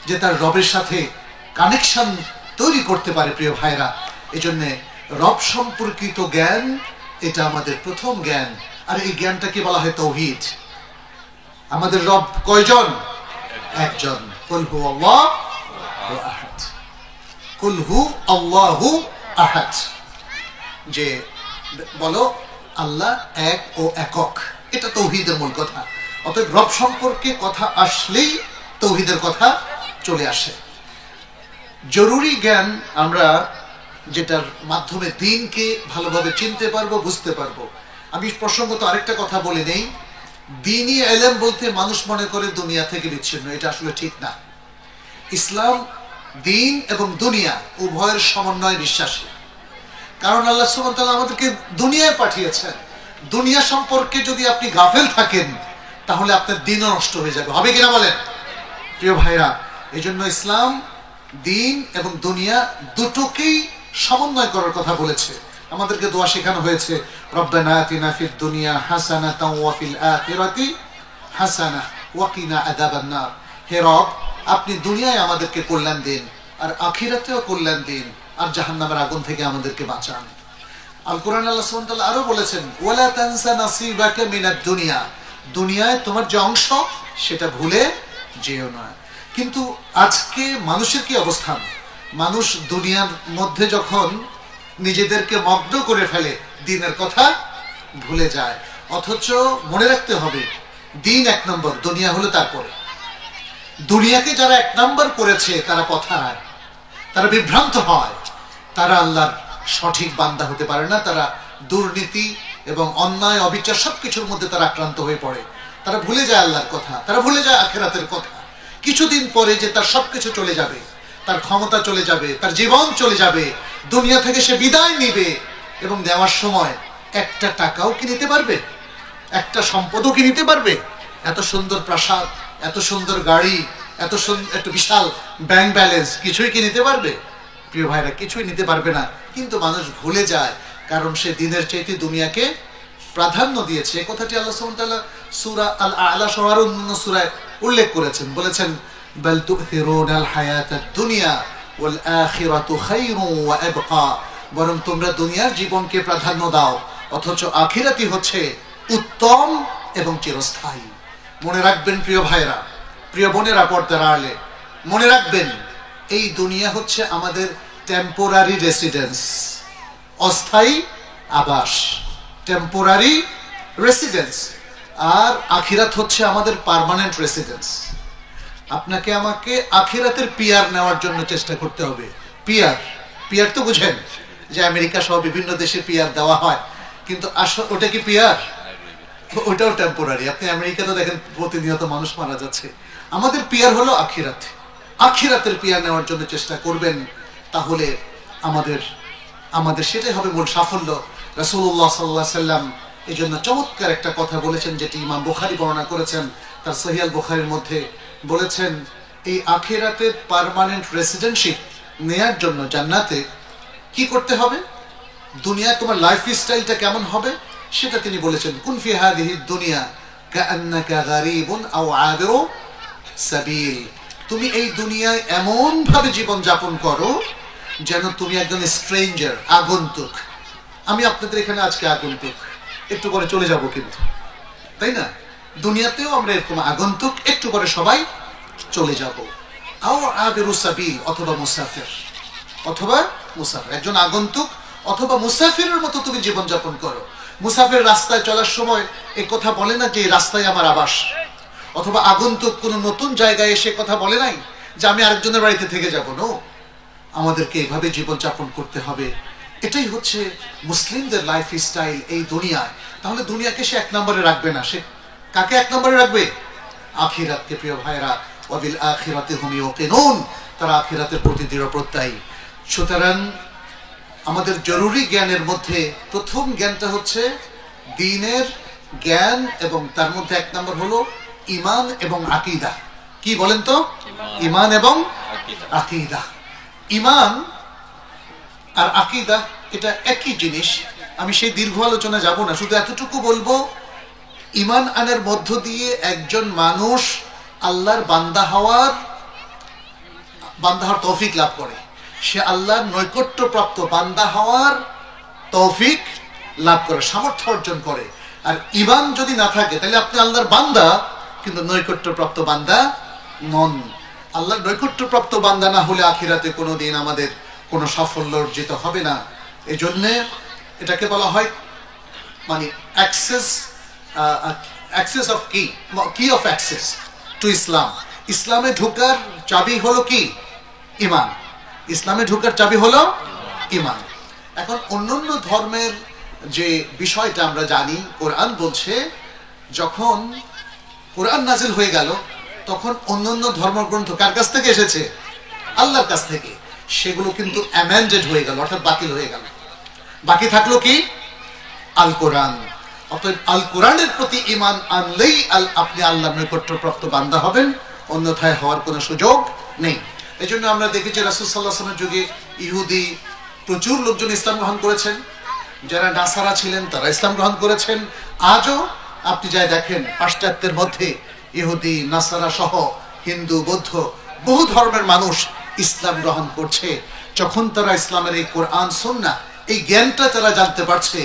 যে তার রবের সাথে কানেকশন তৈরি করতে পারে। প্রিয় ভাইরা, এজন্য রব সম্পর্কিত জ্ঞান এটা আমাদের প্রথম জ্ঞান। আর এই জ্ঞানটাকে বলা হয় তাওহীদ। আমাদের রব কয়জন? একজন। কুল হু আল্লাহু আহাদ, কুল হু আল্লাহু আহাদ। যে বলো আল্লাহ এক ও একক, এটা তাওহীদের মূল কথা। অতএব রব সম্পর্কে কথা আসলেই তাওহীদের কথা চলে আসে। জরুরি জ্ঞান আমরা যেটার মাধ্যমে দ্বীনকে ভালোভাবে চিনতে পারবো, বুঝতে পারবো। আমি প্রসঙ্গত আরেকটা কথা বলে নেই, দ্বীনি ইলম বলতে মানুষ মনে করে দুনিয়া থেকে বিচ্ছিন্ন, এটা আসলে ঠিক না। ইসলাম দ্বীন এবং দুনিয়া উভয়ের সমন্বয়ে বিশ্বাসী। কারণ আল্লাহ সুবহানাহু ওয়া তাআলা আমাদেরকে দুনিয়ায় পাঠিয়েছেন। দুনিয়া সম্পর্কে যদি আপনি গাফেল থাকেন তাহলে আপনার দ্বীনও নষ্ট হয়ে যাবে, হবে কিনা বলেন? প্রিয় ভাইরা, এই জন্য ইসলাম দ্বীন এবং দুনিয়া দুটোকেই সমন্বয় করার কথা বলেছে। আমাদেরকে দোয়া শেখানো হয়েছে, রব্বানা আতিনা ফিদ দুনিয়া হাসানাতাও ওয়া ফিল আখিরাতি হাসানাহ ওয়া কিনা আযাবান নার। হে রব, আপনি দুনিয়ায় আমাদেরকে কল্যাণ দিন আর আখিরাতেও কল্যাণ দিন আর জাহান্নামের আগুন থেকে আমাদেরকে বাঁচান। আল কোরআন আল্লাহ সুবহানাহু ওয়া তাআলা আরো বলেছেন, ওয়ালা তানসা নাসিবাকা মিনাদ দুনিয়া, দুনিয়ায় তোমার যে অংশ সেটা ভুলে যেও না। কিন্তু আজকে মানুষের কি অবস্থান? মানুষ দুনিয়ার মধ্যে যখন নিজেদেরকে মগ্ন করে ফেলে দ্বীনের কথা ভুলে যায়। অথচ মনে রাখতে হবে দ্বীন এক নম্বর, দুনিয়া হলো তারপরে। দুনিয়াকে যারা এক নম্বর করেছে তারা পথহারায়, তারা বিভ্রান্ত হয়, তারা আল্লাহর সঠিক বান্দা হতে পারে না। তারা দুর্নীতি এবং অন্যায় অবিচার সবকিছুর মধ্যে তারা আক্রান্ত হয়ে পড়ে। তারা ভুলে যায় আল্লাহর কথা, তারা ভুলে যায় আখিরাতের কথা। কিছুদিন পরে যে তার সবকিছু চলে যাবে, তার ক্ষমতা চলে যাবে, তার জীবন চলে যাবে, দুনিয়া থেকে সে বিদায় নিবে এবং নেওয়ার সময় একটা টাকাও কি নিতে পারবে? একটা সম্পদও কি নিতে পারবে? এত সুন্দর প্রাসাদ, এত সুন্দর গাড়ি, এত বিশাল ব্যাংক ব্যালেন্স কিছুই কি নিতে পারবে? প্রিয় ভাইরা, কিছুই নিতে পারবে না। কিন্তু মানুষ ভুলে যায়, কারণ সে দিনের চাইতে দুনিয়াকে প্রাধান্য দিয়েছে। এই কথাটি আল্লাহ সুবহানাহু ওয়া তাআলা সূরা আল আ'লা সহ আরো অন্যান্য সূরায় উল্লেখ করেছেন। বলেছেন, বাল তু'থিরুনাল হায়াতাদ দুনিয়া ওয়াল আখিরাতু খায়রুন ওয়া আবকা। বরং তোমরা দুনিয়ার জীবনকে প্রাধান্য দাও, অথচ আখিরাতই হচ্ছে উত্তম এবং চিরস্থায়ী। মনে রাখবেন প্রিয় ভাইরা, প্রিয় বোনেরা, পর্দার আড়ালে মনে রাখবেন, এই দুনিয়া হচ্ছে আমাদের টেম্পোরারি রেসিডেন্স, অস্থায়ী আবাস, টেম্পোরারি রেসিডেন্স। আর আখিরাত হচ্ছে আমাদের পার্মানেন্ট রেসিডেন্স। আপনাকে আমাকে আখিরাতের পিআর নেওয়ার জন্য চেষ্টা করতে হবে। পিআর, পিআর তো বুঝেন যে আমেরিকা সহ বিভিন্ন দেশে পিআর দেওয়া হয়, কিন্তু আসলে ওটা কি পিআর? ওটাও টেম্পোরারি। আপনি আমেরিকাতে দেখেন প্রতিনিয়ত মানুষ মারা যাচ্ছে। আমাদের পিআর হলো আখিরাত। আখিরাতের পিআর নেওয়ার জন্য চেষ্টা করবেন, তাহলে আমাদের সেটাই হবে মূল সাফল্য। রাসূলুল্লাহ সাল্লাল্লাহু আলাইহি সাল্লাম এই জন্য চমৎকার একটা কথা বলেছেন, যেটি ইমাম বুখারী বর্ণনা করেছেন তার সহিহ আল বুখারীর মধ্যে। বলেছেন, এই আখিরাতের পার্মানেন্ট রেসিডেন্সিপ নেয়ার জন্য জান্নাতে কি করতে হবে, দুনিয়া তোমার লাইফ স্টাইলটা কেমন হবে সেটা তিনি বলেছেন। কুন ফি হাযিহিদ দুনিয়া কাআন্নাকা গারীবুন আও আবিরু সাবিল। তুমি এই দুনিয়ায় এমন ভাবে জীবন যাপন করো যেন তুমি একজন স্ট্রেঞ্জার, আগন্তুক। আমি আপনাদের এখানে আজকে আগন্তুক, একটু পরে চলে যাব, কিন্তু তাই না? দুনিয়াতেও আমরা এরকম আগন্তুক, একটু পরে সবাই চলে যাব। আও আবিরু সাবিল, অথবা মুসাফির, একজন আগন্তুক অথবা মুসাফিরের মতো তুমি জীবন যাপন করো। মুসাফির রাস্তায় চলার সময় এই কথা বলে না যে রাস্তায় আমার আবাস, অথবা আগন্তুক কোন নতুন জায়গায় এসে কথা বলে নাই যে আমি আরেকজনের বাড়িতে থেকে যাব। নো, আমাদেরকে এইভাবে জীবন যাপন করতে হবে। এটাই হচ্ছে মুসলিমদের লাইফ স্টাইল এই দুনিয়ায়। তাহলে দুনিয়াকে সে 1 নম্বরে রাখবে না। সে কাকে 1 নম্বরে রাখবে? আখিরাতকে। প্রিয় ভাইরা, ওয়াবিল আখিরাতি হুম ইউকিনুন, তারা আখিরাতের প্রতি দৃঢ় প্রত্যয়ী। সুতরাং আমাদের জরুরি জ্ঞানের মধ্যে প্রথম জ্ঞানটা হচ্ছে দ্বীনের জ্ঞান, এবং তার মধ্যে 1 নম্বর হলো ঈমান এবং আকীদা। কি বলেন তো? ঈমান এবং আকীদা। ঈমান আর আকীদা এটা একই জিনিস। আমি সেই দীর্ঘ আলোচনা যাব না, শুধু এতটুকু বলবো, ঈমান আনার মধ্য দিয়ে একজন মানুষ আল্লাহর বান্দা হওয়ার তৌফিক লাভ করে। সে আল্লাহর নৈকট্যপ্রাপ্ত বান্দা হওয়ার তৌফিক লাভ করে, সামর্থ্য অর্জন করে। আর ঈমান যদি না থাকে তাহলে আপনি আল্লাহর বান্দা, কিন্তু নৈকট্যপ্রাপ্ত বান্দা নন। আল্লাহর নৈকট্যপ্রাপ্ত বান্দা না হলে আখিরাতে কোনোদিন আমাদের কোনো সাফল্য অর্জিত হবে না। এই জন্যে এটাকে বলা হয় মানে অ্যাক্সেস অফ কি অফ অ্যাক্সেস টু ইসলাম। ইসলামে ঢোকার চাবি হলো কি? ঈমান। ইসলামে ঢোকার চাবি হলো ঈমান। এখন অন্যান্য ধর্মের যে বিষয়টা আমরা জানি, কোরআন বলছে যখন কোরআন নাজিল হয়ে গেল তখন অন্যান্য ধর্মগ্রন্থ কার কাছ থেকে এসেছে? আল্লাহর কাছ থেকে। সেগুলো কিন্তু অ্যামেন্ডেড হয়ে গেল, অর্থাৎ বাতিল হয়ে গেল। বাকি থাকলো কি? আল কোরআন। অতএব আল কোরআনের প্রতি ঈমান আনলেই আপনি আল্লাহর নৈকট্যপ্রাপ্ত বান্দা হবেন, অন্যথায় হওয়ার কোনো সুযোগ নেই। এই জন্য আমরা দেখেছি রাসূল সাল্লাল্লাহু আলাইহি ওয়াসাল্লামের যুগে ইহুদি প্রচুর লোকজন ইসলাম গ্রহণ করেছেন, যারা নাসারা ছিলেন তারা ইসলাম গ্রহণ করেছেন। আজও আপনি যাই দেখেন পাশ্চাত্যের মধ্যে ইহুদি, নাসারা সহ হিন্দু, বৌদ্ধ বহু ধর্মের মানুষ ইসলাম গ্রহণ করছে। যখন তারা ইসলামের এই কোরআন সুন্নাহ এই জ্ঞানটা তারা জানতে পারছে,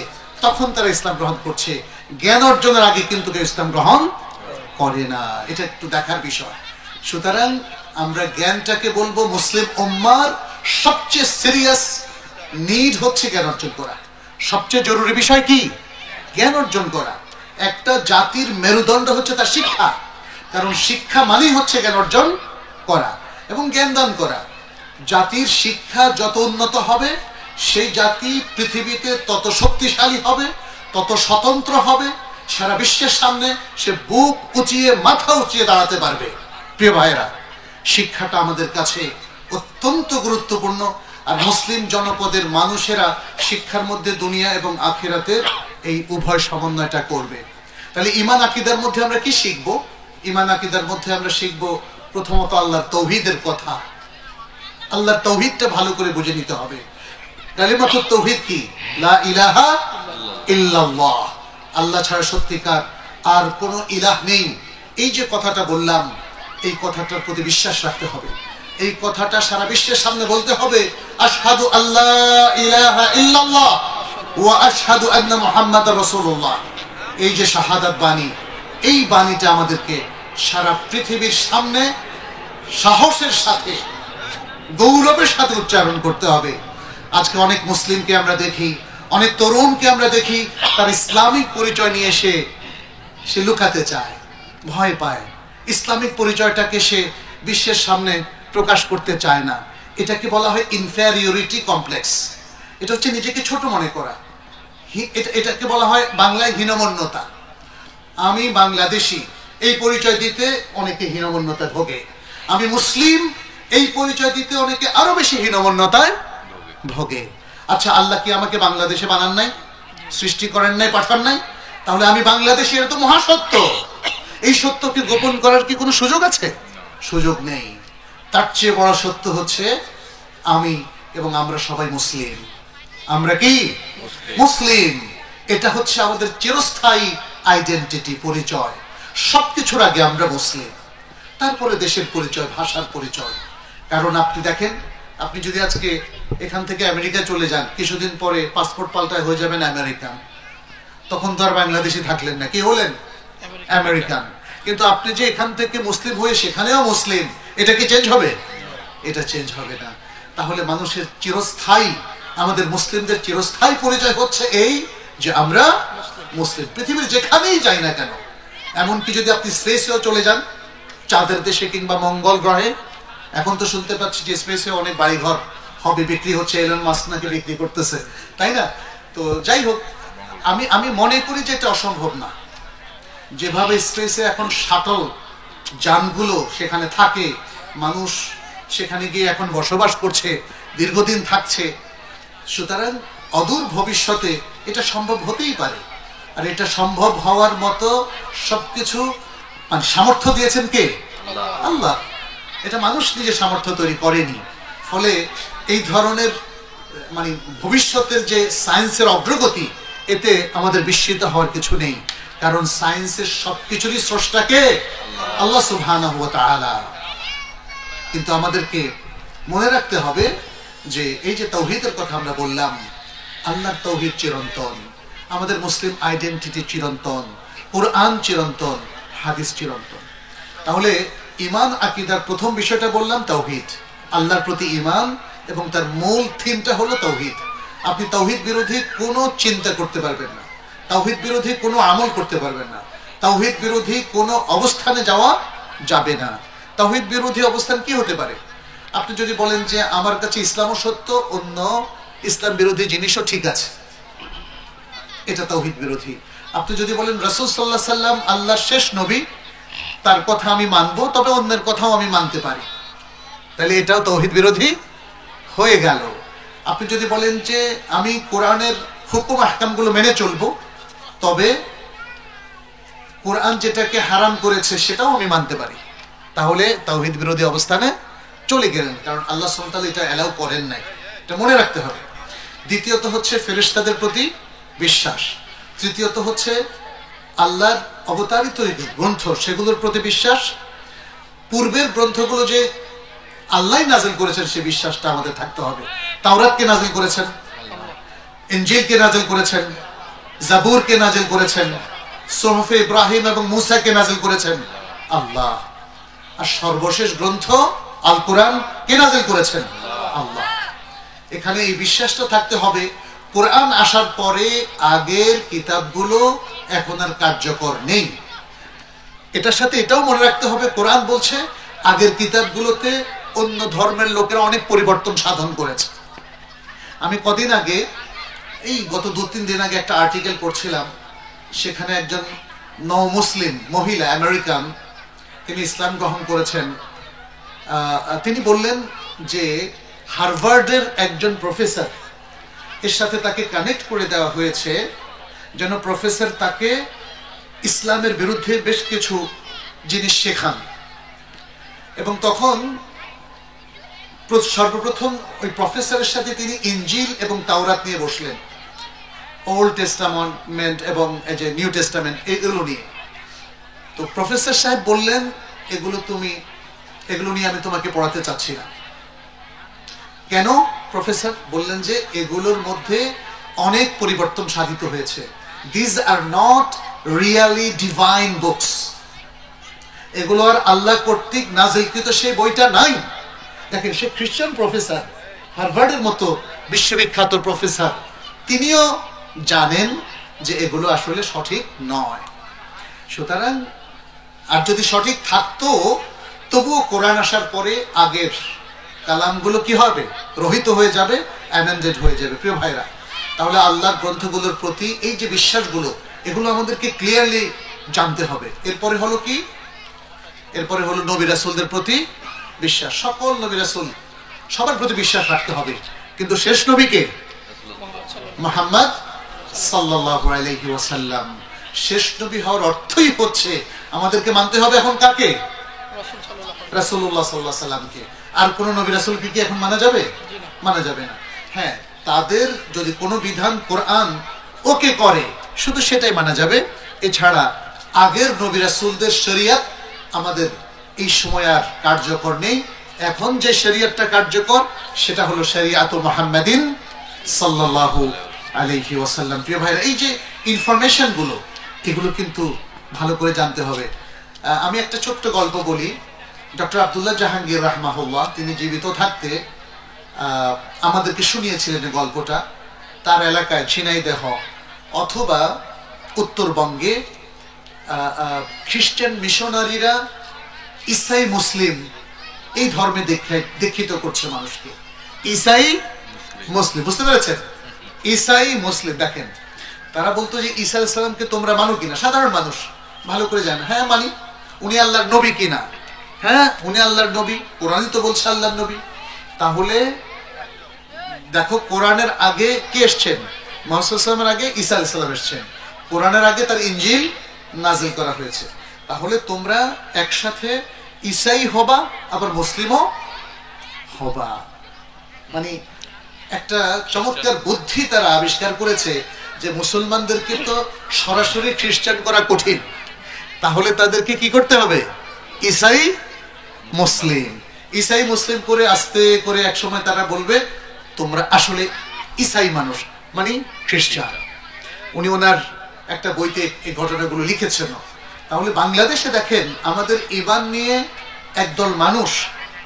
তখন তারা ইসলাম গ্রহণ করছে। জ্ঞান অর্জনের আগে কিন্তু কেউ ইসলাম গ্রহণ করে না। এটা একটু দেখার বিষয়। সুতরাং আমরা জ্ঞানটাকে বলবো মুসলিম উম্মার সবচেয়ে সিরিয়াস নিড হচ্ছে জ্ঞান অর্জন করা। সবচেয়ে জরুরি বিষয় কি? জ্ঞান অর্জন করা। একটা জাতির মেরুদণ্ড হচ্ছে তার শিক্ষা, কারণ শিক্ষা মানেই হচ্ছে জ্ঞান অর্জন করা এবং জ্ঞান দান করা। জাতির শিক্ষা যত উন্নত হবে, সেই জাতি পৃথিবীতে তত শক্তিশালী হবে, তত স্বতন্ত্র হবে। সারা বিশ্বের সামনে সে বুক উঁচিয়ে, মাথা উঁচিয়ে দাঁড়াতে পারবে। প্রিয় ভাইয়েরা, শিক্ষাটা আমাদের কাছে অত্যন্ত গুরুত্বপূর্ণ। আর মুসলিম জনপদের মানুষেরা শিক্ষার মধ্যে দুনিয়া এবং আখিরাতের এই উভয় সমন্বয়টা করবে। তাহলে ঈমান আকীদার মধ্যে আমরা কি শিখব? ঈমান আকীদার মধ্যে আমরা শিখব প্রথমত আল্লাহর তাওহীদের কথা। আল্লাহর তাওহীদটা ভালো করে বুঝে নিতে হবে। কালিমাতুত তাওহীদ কি? লা ইলাহা ইল্লাল্লাহ, আল্লাহ ছাড়া সত্যিকার আর কোনো ইলাহ নেই। এই যে কথাটা বললাম, এই কথাটার প্রতি বিশ্বাস রাখতে হবে। এই কথাটা সারা বিশ্বের সামনে বলতে হবে, আশহাদু আল্লা ইলাহা ইল্লাল্লাহ ওয়া আশহাদু আন্না মুহাম্মাদার রাসূলুল্লাহ। এই যে শাহাদাত বাণী, এই বাণীটা আমাদেরকে সারা পৃথিবীর সামনে সাহসের সাথে, গৌরবের সাথে উচ্চারণ করতে হবে। আজকে অনেক মুসলিমকে আমরা দেখি, অনেক তরুণকে আমরা দেখি, তার ইসলামিক পরিচয় নিয়ে সে লুকাতে চায়, ভয় পায়। ইসলামিক পরিচয়টাকে সে বিশ্বের সামনে প্রকাশ করতে চায় না। এটাকে বলা হয় ইনফেরিয়রিটি কমপ্লেক্স। এটা হচ্ছে নিজেকে ছোট মনে করা। এটাকে বলা হয় বাংলায় হীনমন্যতা। আমি বাংলাদেশি, এই পরিচয় দিতে অনেকে হীনমন্যতায় ভোগে। আমি মুসলিম, এই পরিচয় দিতে অনেকে আরো বেশি হীনমন্যতায় ভোগে। আচ্ছা, আল্লাহ কি আমাকে বাংলাদেশে বানান নাই, সৃষ্টি করেন নাই, পাঠান নাই? তাহলে আমি বাংলাদেশি, এটা তো মহাসত্য। এই সত্যকে গোপন করার কি কোনো সুযোগ আছে? সুযোগ নেই। তার চেয়ে বড় সত্য হচ্ছে আমি এবং আমরা সবাই মুসলিম। আমরা কি মুসলিম? এটা হচ্ছে আমাদের চিরস্থায়ী আইডেন্টিটি, পরিচয়। সবকিছুর আগে আমরা মুসলিম, তারপরে দেশের পরিচয়, ভাষার পরিচয়। কারণ আপনি দেখেন, আপনি যদি আজকে এখান থেকে আমেরিকা চলে যান, কিছুদিন পরে পাসপোর্ট পাল্টায় হয়ে যাবেন আমেরিকান। তখন তো আর বাংলাদেশি থাকলেন না, কি হলেন? আমেরিকান। কিন্তু আপনি যে এখান থেকে মুসলিম হয়ে সেখানেও মুসলিম, এটা কি চেঞ্জ হবে? এটা চেঞ্জ হবে না। তাহলে মানুষের চিরস্থায়ী, আমাদের মুসলিমদের চিরস্থায়ী পরিচয় হচ্ছে এই যে আমরা মুসলিম। পৃথিবীর যেখানেই যাই না কেন, এমনকি যদি আপনি স্পেসেও চলে যান, চাঁদের দেশে কিংবা মঙ্গল গ্রহে, এখন তো শুনতে পাচ্ছি যে স্পেসে অনেক বাড়িঘর হবে, বিক্রি হচ্ছে, এলন মাস্ক নাকি বিক্রি করতেছে, তাই না? তো যাই হোক, আমি মনে করি যে এটা অসম্ভব না। যেভাবে স্পেসে এখন শাটল যানগুলো সেখানে থাকে, মানুষ সেখানে গিয়ে এখন বসবাস করছে, দীর্ঘদিন থাকছে, সুতরাং অদূর ভবিষ্যতে এটা সম্ভব হতেই পারে। আর এটা সম্ভব হওয়ার মতো সবকিছু মানে সামর্থ্য দিয়েছেন কে? আল্লাহ। এটা মানুষ নিজে সামর্থ্য তৈরি করেনি। ফলে এই ধরনের মানে ভবিষ্যতের যে সায়েন্সের অগ্রগতি, এতে আমাদের বিস্মিত হওয়ার কিছু নেই। কারণ সায়েন্সের সবকিছুরই স্রষ্টা কে? আল্লাহ সুবহানাহু ওয়া তাআলা। কিন্তু আমাদেরকে মনে রাখতে হবে যে এই যে তাওহীদের কথা আমরা বললাম, আল্লাহর তাওহীদ চিরন্তন, আমাদের মুসলিম আইডেন্টিটি চিরন্তন, কুরআন চিরন্তন, হাদিস চিরন্তন। তাহলে ঈমান আকীদার প্রথম বিষয়টা বললাম তাওহীদ, আল্লাহর প্রতি ঈমান, এবং তার মূল থিমটা হলো তাওহীদ। আপনি তাওহীদ বিরোধী কোনো চিন্তা করতে পারবেন না, তাওহীদ বিরোধী কোনো আমল করতে পারবেন না, তাওহীদ বিরোধী কোনো অবস্থানে যাওয়া যাবে না। তাওহীদ বিরোধী অবস্থান কি হতে পারে? আপনি যদি বলেন যে আমার কাছে ইসলামও সত্য, অন্য ইসলাম বিরোধী জিনিসও ঠিক আছে, এটা তাওহীদ বিরোধী। আপনি যদি বলেন রাসূল সাল্লাল্লাহু আলাইহি সাল্লাম আল্লাহর শেষ নবী, তার কথা আমি মানবো, তবে অন্যের কথাও আমি মানতে পারি, তাহলে এটাও তাওহীদ বিরোধী হয়ে গেল। আপনি যদি বলেন যে আমি কোরআনের হুকুম আহকামগুলো মেনে চলবো, তবে কোরআন যেটাকে হারাম করেছে সেটাও আমি মানতে পারি, তাহলে তাওহীদ বিরোধী অবস্থানে চলে গেলেন। কারণ আল্লাহ সুবহানাহু ওয়া তাআলা এটা অ্যালাউ করেন নাই, এটা মনে রাখতে হবে। দ্বিতীয়ত হচ্ছে ফেরেশতাদের প্রতি বিশ্বাস। তৃতীয়ত হচ্ছে আল্লাহর অবতারিত গ্রন্থ, সেগুলোর প্রতি বিশ্বাস। পূর্বের গ্রন্থগুলো যে আল্লাহ নাযিল করেছেন, সে বিশ্বাসটা আমাদের থাকতে হবে। তাওরাত কে নাযিল করেছেন? ইনজিল কে নাযিল করেছেন? জাবুর কে নাযিল করেছেন? সুহুফে ইব্রাহিম এবং মূসা কে নাযিল করেছেন? আল্লাহ। আর সর্বশেষ গ্রন্থ আল কোরআন কে নাযিল করেছেন? আল্লাহ। এখানে এই বিশ্বাসটা থাকতে হবে, কোরআন আসার পরে আগের কিতাবগুলো এখন আর কার্যকর নেই। এটার সাথে এটাও মনে রাখতে হবে, কোরআন বলছে আগের কিতাবগুলোতে অন্য ধর্মের লোকেরা অনেক পরিবর্তন সাধন করেছে। আমি কদিন আগে, এই গত 2-3 দিন আগে একটা আর্টিকেল পড়ছিলাম, সেখানে একজন মুসলিম মহিলা, আমেরিকান, তিনি ইসলাম গ্রহণ করেছেন। তিনি বললেন যে হার্ভার্ডের একজন প্রফেসর এর সাথে তাকে কানেক্ট করে দেওয়া হয়েছে, যেন প্রফেসর তাকে ইসলামের বিরুদ্ধে বেশ কিছু জিনিস শেখান। এবং তখন সর্বপ্রথম ওই প্রফেসরের সাথে তিনি ইনজিল এবং তাওরাত নিয়ে বসলেন, ওল্ড টেস্টামেন্ট এবং এই যে নিউ টেস্টামেন্ট, এগুলো নিয়ে। তো প্রফেসর সাহেব বললেন, এগুলো নিয়ে আমি তোমাকে পড়াতে চাচ্ছি না। কেন? প্রফেসর বললেন যে এগুলোর মধ্যে অনেক পরিবর্তন সাধিত হয়েছে। This are not really divine books. এগুলো আর আল্লাহ কর্তৃক নাজিলকৃত সেই বইটা নাই। দেখেন, সে খ্রিস্টান প্রফেসর, হার্ভার্ডের মতো বিশ্ববিখ্যাত প্রফেসর, তিনিও জানেন যে এগুলো আসলে সঠিক নয়। সুতরাং আর যদি সঠিক থাকতো, তবুও কোরআন আসার পরে আগের কালামগুলো কি হবে? রহিত হয়ে যাবে, অ্যামেন্ডেড হয়ে যাবে। প্রিয় ভাইরা, তাহলে আল্লাহর গ্রন্থগুলোর প্রতি এই যে বিশ্বাসগুলো, এগুলো আমাদেরকে ক্লিয়ারলি জানতে হবে। এরপরে হলো কি? এরপরে হলো নবী রাসূলদের প্রতি বিশ্বাস। সকল নবী রাসূল সবার প্রতি বিশ্বাস রাখতে হবে, কিন্তু শেষ নবীকে, মুহাম্মদ সাল্লাল্লাহু আলাইহি ওয়াসাল্লাম, শেষ নবী হওয়ার অর্থই হচ্ছে আমাদেরকে মানতে হবে এখন কাকে? রাসূলুল্লাহ সাল্লাল্লাহু আলাইহি ওয়াসাল্লামকে। আর কোন নবী রাসূলকে কি এখন মানা যাবে? মানা যাবে না। হ্যাঁ, তাদের যদি কোনো বিধান কোরআন ওকে করে, শুধু সেটাই মানা যাবে। এছাড়া আগের নবী রাসূলদের শরীয়ত আমাদের এই সময় আর কার্যকর নেই। এখন যে শরীয়তটা কার্যকর, সেটা হলো শরীয়তুল মুহাম্মাদিন সাল্লাল্লাহু আলাইহি ওয়াসাল্লাম। প্রিয় ভাইরা, এই যে ইনফরমেশন গুলো, এগুলো কিন্তু ভালো করে জানতে হবে। আমি একটা ছোট্ট গল্প বলি। ডক্টর আব্দুল্লাহ জাহাঙ্গীর রাহমাহুল্লাহ, তিনি জীবিত থাকতে আমাদেরকে শুনিয়েছিলেন এই গল্পটা। তার এলাকায় ঝিনাইদহ অথবা উত্তরবঙ্গে খ্রিস্টান মিশনারিরা ঈসাই মুসলিম এই ধর্মে দীক্ষিত করছে মানুষকে। ঈসাই মুসলিম, বুঝতে পেরেছেন? ঈসাই মুসলিম। দেখেন, তারা বলতো যে ঈসা আলাইহিস সালামকে তোমরা মানো কিনা? সাধারণ মানুষ ভালো করে জানে, হ্যাঁ মানি। উনি আল্লাহর নবী কিনা? হ্যাঁ, উনি আল্লাহর নবী, কোরআনই তো বলছে আল্লাহর নবী। তাহলে দেখো, কোরআনের আগে কে এসছেন? মুহাম্মদ সাল্লাল্লাহু আলাইহি ওয়াসাল্লামের আগে ঈসা আলাইহিস সালাম এসছেন। কোরআনের আগে তার ইনজিল নাজিল করা হয়েছে। তাহলে তোমরা একসাথে ঈসাই হবা, আবার মুসলিমও হবা। মানে একটা চমৎকার বুদ্ধি তারা আবিষ্কার করেছে যে মুসলমানদেরকে তো সরাসরি খ্রিস্টান করা কঠিন, তাহলে তাদেরকে কি করতে হবে? ঈসাই মুসলিম। ঈসাই মুসলিম করে আস্তে করে একসময় তারা বলবে তোমরা আসলে ঈসাই মানুষ, মানে খ্রিস্টান। উনি ওনার একটা বইতে এই ঘটনাগুলো লিখেছেন। তাহলে বাংলাদেশে দেখেন, আমাদের ঈমান নিয়ে একদল মানুষ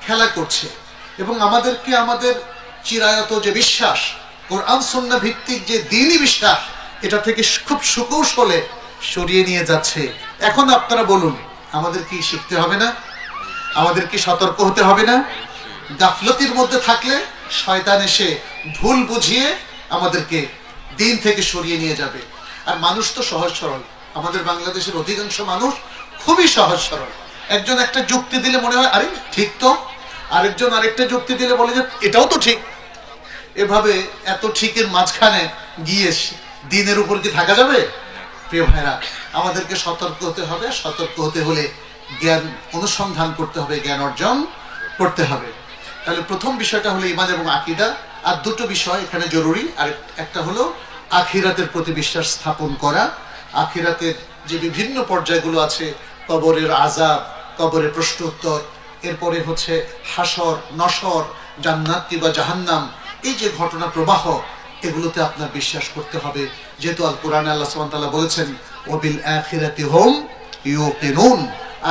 খেলা করছে এবং আমাদেরকে আমাদের চিরায়ত যে বিশ্বাস, কোরআন সুন্নাহ ভিত্তিক যে দ্বীনি বিশ্বাস, এটা থেকে খুব সুকৌশলে সরিয়ে নিয়ে যাচ্ছে। এখন আপনারা বলুন, আমাদের কি শিখতে হবে না? আমাদের কি সতর্ক হতে হবে না? গাফলতির মধ্যে থাকলে শয়তান এসে ভুল বুঝিয়ে আমাদেরকে দিন থেকে সরিয়ে নিয়ে যাবে। আর মানুষ তো সহজ সরল, আমাদের বাংলাদেশের অধিকাংশ মানুষ খুবই সহজ সরল। একজন একটা যুক্তি দিলে মনে হয় আরে ঠিক তো, আরেকজন আরেকটা যুক্তি দিলে বলে যে এটাও তো ঠিক। এভাবে এত ঠিকের মাঝখানে গিয়ে দিনের উপর কি থাকা যাবে? প্রিয় ভাইরা, আমাদেরকে সতর্ক হতে হবে। সতর্ক হতে হলে জ্ঞান অনুসন্ধান করতে হবে, জ্ঞান অর্জন করতে হবে। তাহলে প্রথম বিষয়টা হলো ঈমান এবং আকীদা। আর দুটো বিষয় এখানে জরুরি। আর একটা হলো আখিরাতের প্রতি বিশ্বাস স্থাপন করা। আখিরাতের যে বিভিন্ন পর্যায়গুলো আছে, কবরের আযাব, কবরের প্রশ্ন উত্তর, এরপরে হচ্ছে হাসর, নসর, জান্নাত কিংবা জাহান্নাম, এই যে ঘটনা প্রবাহ, এগুলোতে আপনার বিশ্বাস করতে হবে। যেহেতু আল কোরআনে আল্লাহ সুবহানাহু ওয়া তাআলা বলেছেন ওয়াবিল আখিরাতি হুম ইউকিনুন,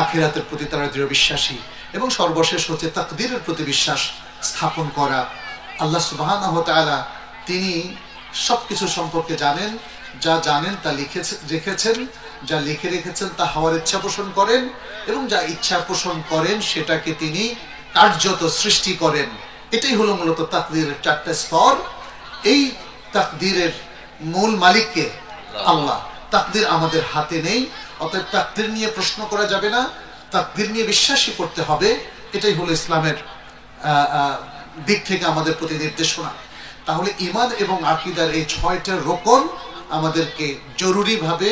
আখিরাতের প্রতি তারা দৃঢ় বিশ্বাসী। এবং সর্বশেষ হচ্ছে তাকদীরের প্রতি বিশ্বাস স্থাপন করা। আল্লাহ সুবহানাহু ওয়া তাআলা তিনি সবকিছু সম্পর্কে জানেন, যা জানেন তা রেখেছেন, যা লিখে রেখেছেন তা হওয়ার ইচ্ছা পোষণ করেন, এবং যা ইচ্ছা পোষণ করেন সেটাকে তিনি কার্যত সৃষ্টি করেন। এটাই হলো মূলত তাকদীরের চারটা স্তর। এই তাকদীরের মূল মালিককে আল্লাহ। তাকদীর আমাদের হাতে নেই, অতএব তাকদীর নিয়ে প্রশ্ন করা যাবে না, তাকদীর নিয়ে বিশ্বাসই করতে হবে। এটাই হলো ইসলামের দিক থেকে আমাদের প্রতি নির্দেশনা। তাহলে ঈমান এবং আকীদার এই 6টা রোকন আমাদেরকে জরুরিভাবে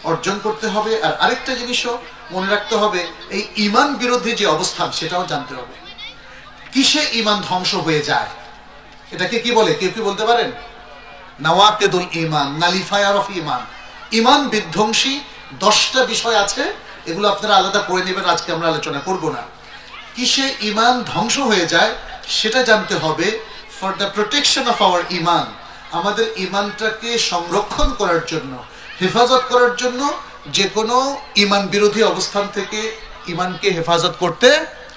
অর্জন করতে হবে। আর আরেকটা জিনিসও মনে রাখতে হবে, এই ঈমান বিরোধী যে অবস্থান সেটাও জানতে হবে। কিসে ঈমান ধ্বংস হয়ে যায়? এটাকে কি বলে? কেউ কি বলতে পারেন? নাওয়াকিদুল ঈমান, নালিফায়ার অফ ঈমান। ঈমান বিধ্বংসী 10টা বিষয় আছে, এগুলো আপনারা আলাদা পড়ে নেবেন, আজকে আমরা আলোচনা করব না। কিসে ঈমান ধ্বংস হয়ে যায় সেটা জানতে হবে। For the protection of our ঈমান, আমাদের ঈমানটাকে সংরক্ষণ করার জন্য, হেফাজত করার জন্য, যে কোনো ঈমান বিরোধী অবস্থান থেকে ঈমানকে হেফাজত করতে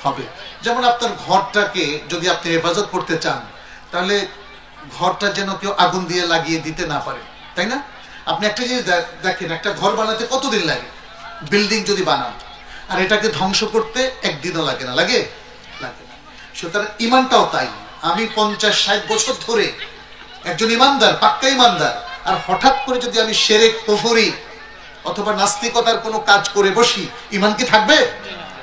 হবে। যেমন আপনার ঘরটাকে যদি আপনি হেফাজত করতে চান, তাহলে ঘরটা যেন কেউ আগুন দিয়ে লাগিয়ে দিতে না পারে, তাই না? আপনি একটা জিনিস দেখেন, একটা ঘর বানাতে কতদিন লাগে? বিল্ডিং যদি বানান, আর এটাকে ধ্বংস করতে একদিনও লাগে না, লাগে? লাগে না। সুতরাং ঈমানটাও তাই। আমি 50-60 বছর ধরে একজন ঈমানদার, পাক্কা ঈমানদার, আর হঠাৎ করে যদি আমি শিরক, কুফরি অথবা নাস্তিকতার কোনো কাজ করে বসি, ঈমান কি থাকবে?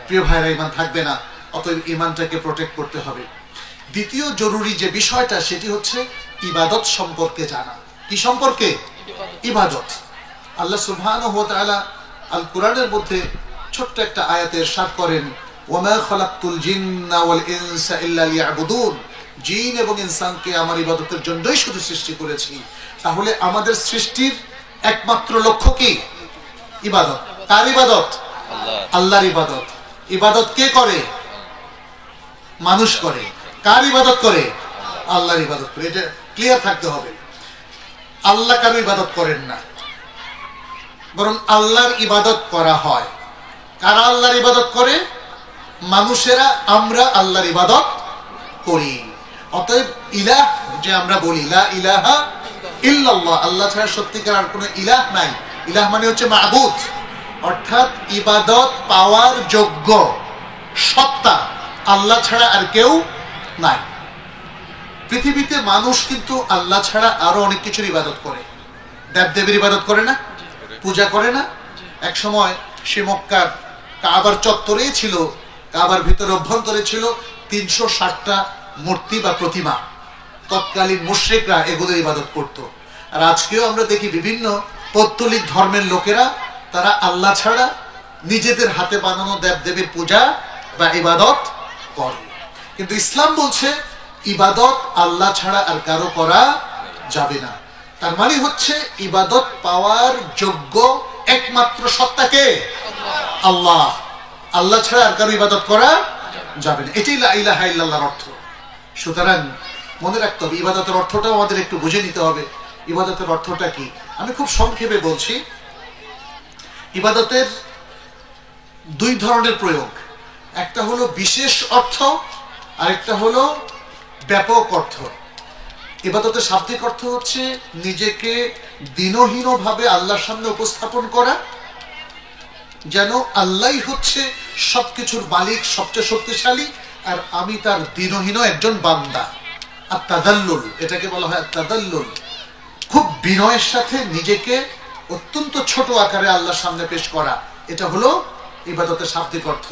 প্রিয় ভাইরা, ঈমান থাকবে না। অতএব ঈমানটাকে প্রোটেক্ট করতে হবে। দ্বিতীয় জরুরি যে বিষয়টা, সেটি হচ্ছে ইবাদত সম্পর্কে জানা। কি সম্পর্কে? ইবাদত। আল্লাহ সুবহানাহু ওয়া তাআলা আল কোরআনের মধ্যে ছোট্ট একটা আয়াতে ইরশাদ করেন, ওয়ামা খালাকতুল জিন্না ওয়াল ইনসা ইল্লা লিয়াবুদুন, জিন এবং ইনসানকে আমার ইবাদতের জন্যই শুধু সৃষ্টি করেছি। তাহলে আমাদের সৃষ্টির একমাত্র লক্ষ্য কি? ইবাদত। কার ইবাদত? আল্লাহর ইবাদত। ইবাদত কে করে? মানুষ করে। কার ইবাদত করে? আল্লাহর ইবাদত করে। এটা ক্লিয়ার থাকতে হবে। আল্লাহ কারো ইবাদত করেন না, বরং আল্লাহর ইবাদত করা হয়। কারা আল্লাহর ইবাদত করে? মানুষেরা, আমরা আল্লাহর ইবাদত করি। অতএব ইলাহ যে আমরা বলি, লা ইলাহা ইল্লাল্লাহ, আল্লাহ ছাড়া সত্যিকার আর কোনো ইলাহ নাই। ইলাহ মানে হচ্ছে মাবুদ, অর্থাৎ ইবাদত পাওয়ার যোগ্য সত্তা আল্লাহ ছাড়া আর কেউ নাই। পৃথিবীতে মানুষ কিন্তু আল্লাহ ছাড়া আরো অনেক কিছুর ইবাদত করে। দেবদেবীর ইবাদত করে না? পূজা করে না? এক সময় সে মক্কার কাবার চত্বরেই ছিল, কাবার ভিতরে অভ্যন্তরে ছিল 360টা মূর্তি বা প্রতিমা। তৎকালীন মুশরিকরা এগুলোর ইবাদত করত। আর আজকেও আমরা দেখি বিভিন্ন পৌত্তলিক ধর্মের লোকেরা, তারা আল্লাহ ছাড়া নিজেদের হাতে বানানো দেবদেবীর পূজা বা ইবাদত করে। কিন্তু ইসলাম বলছে ইবাদত আল্লাহ ছাড়া আর কারো করা যাবে না। তার মানে হচ্ছে ইবাদত পাওয়ার যোগ্য একমাত্র সত্তাকে আল্লাহ। আল্লাহ ছাড়া আর কারো ইবাদত করা যাবে না। এটাই লা ইলাহা ইল্লাল্লাহর অর্থ। সুতরাং মনে রাখতে হবে, ইবাদতের অর্থটাও আমাদের একটু বুঝে নিতে হবে। ইবাদতের অর্থটা কি? আমি খুব সংক্ষেপে বলছি। ইবাদতের 2 ধরনের প্রয়োগ। একটা হলো বিশেষ অর্থ, আরেকটা হলো ব্যাপক অর্থ। ইবাদতের শাব্দিক অর্থ হচ্ছে নিজেকে দীনহীনভাবে আল্লাহর সামনে উপস্থাপন করা, যেন আল্লাহই হচ্ছে সবকিছুর মালিক, সবচেয়ে শক্তিশালী, আর আমি তার দীনহীন একজন বান্দা। আর তাদাল্লুল, এটাকে বলা হয় তাদাল্লুল। খুব বিনয়ের সাথে নিজেকে অত্যন্ত ছোট আকারে আল্লাহর সামনে পেশ করা, এটা হলো ইবাদতের শাব্দিক অর্থ।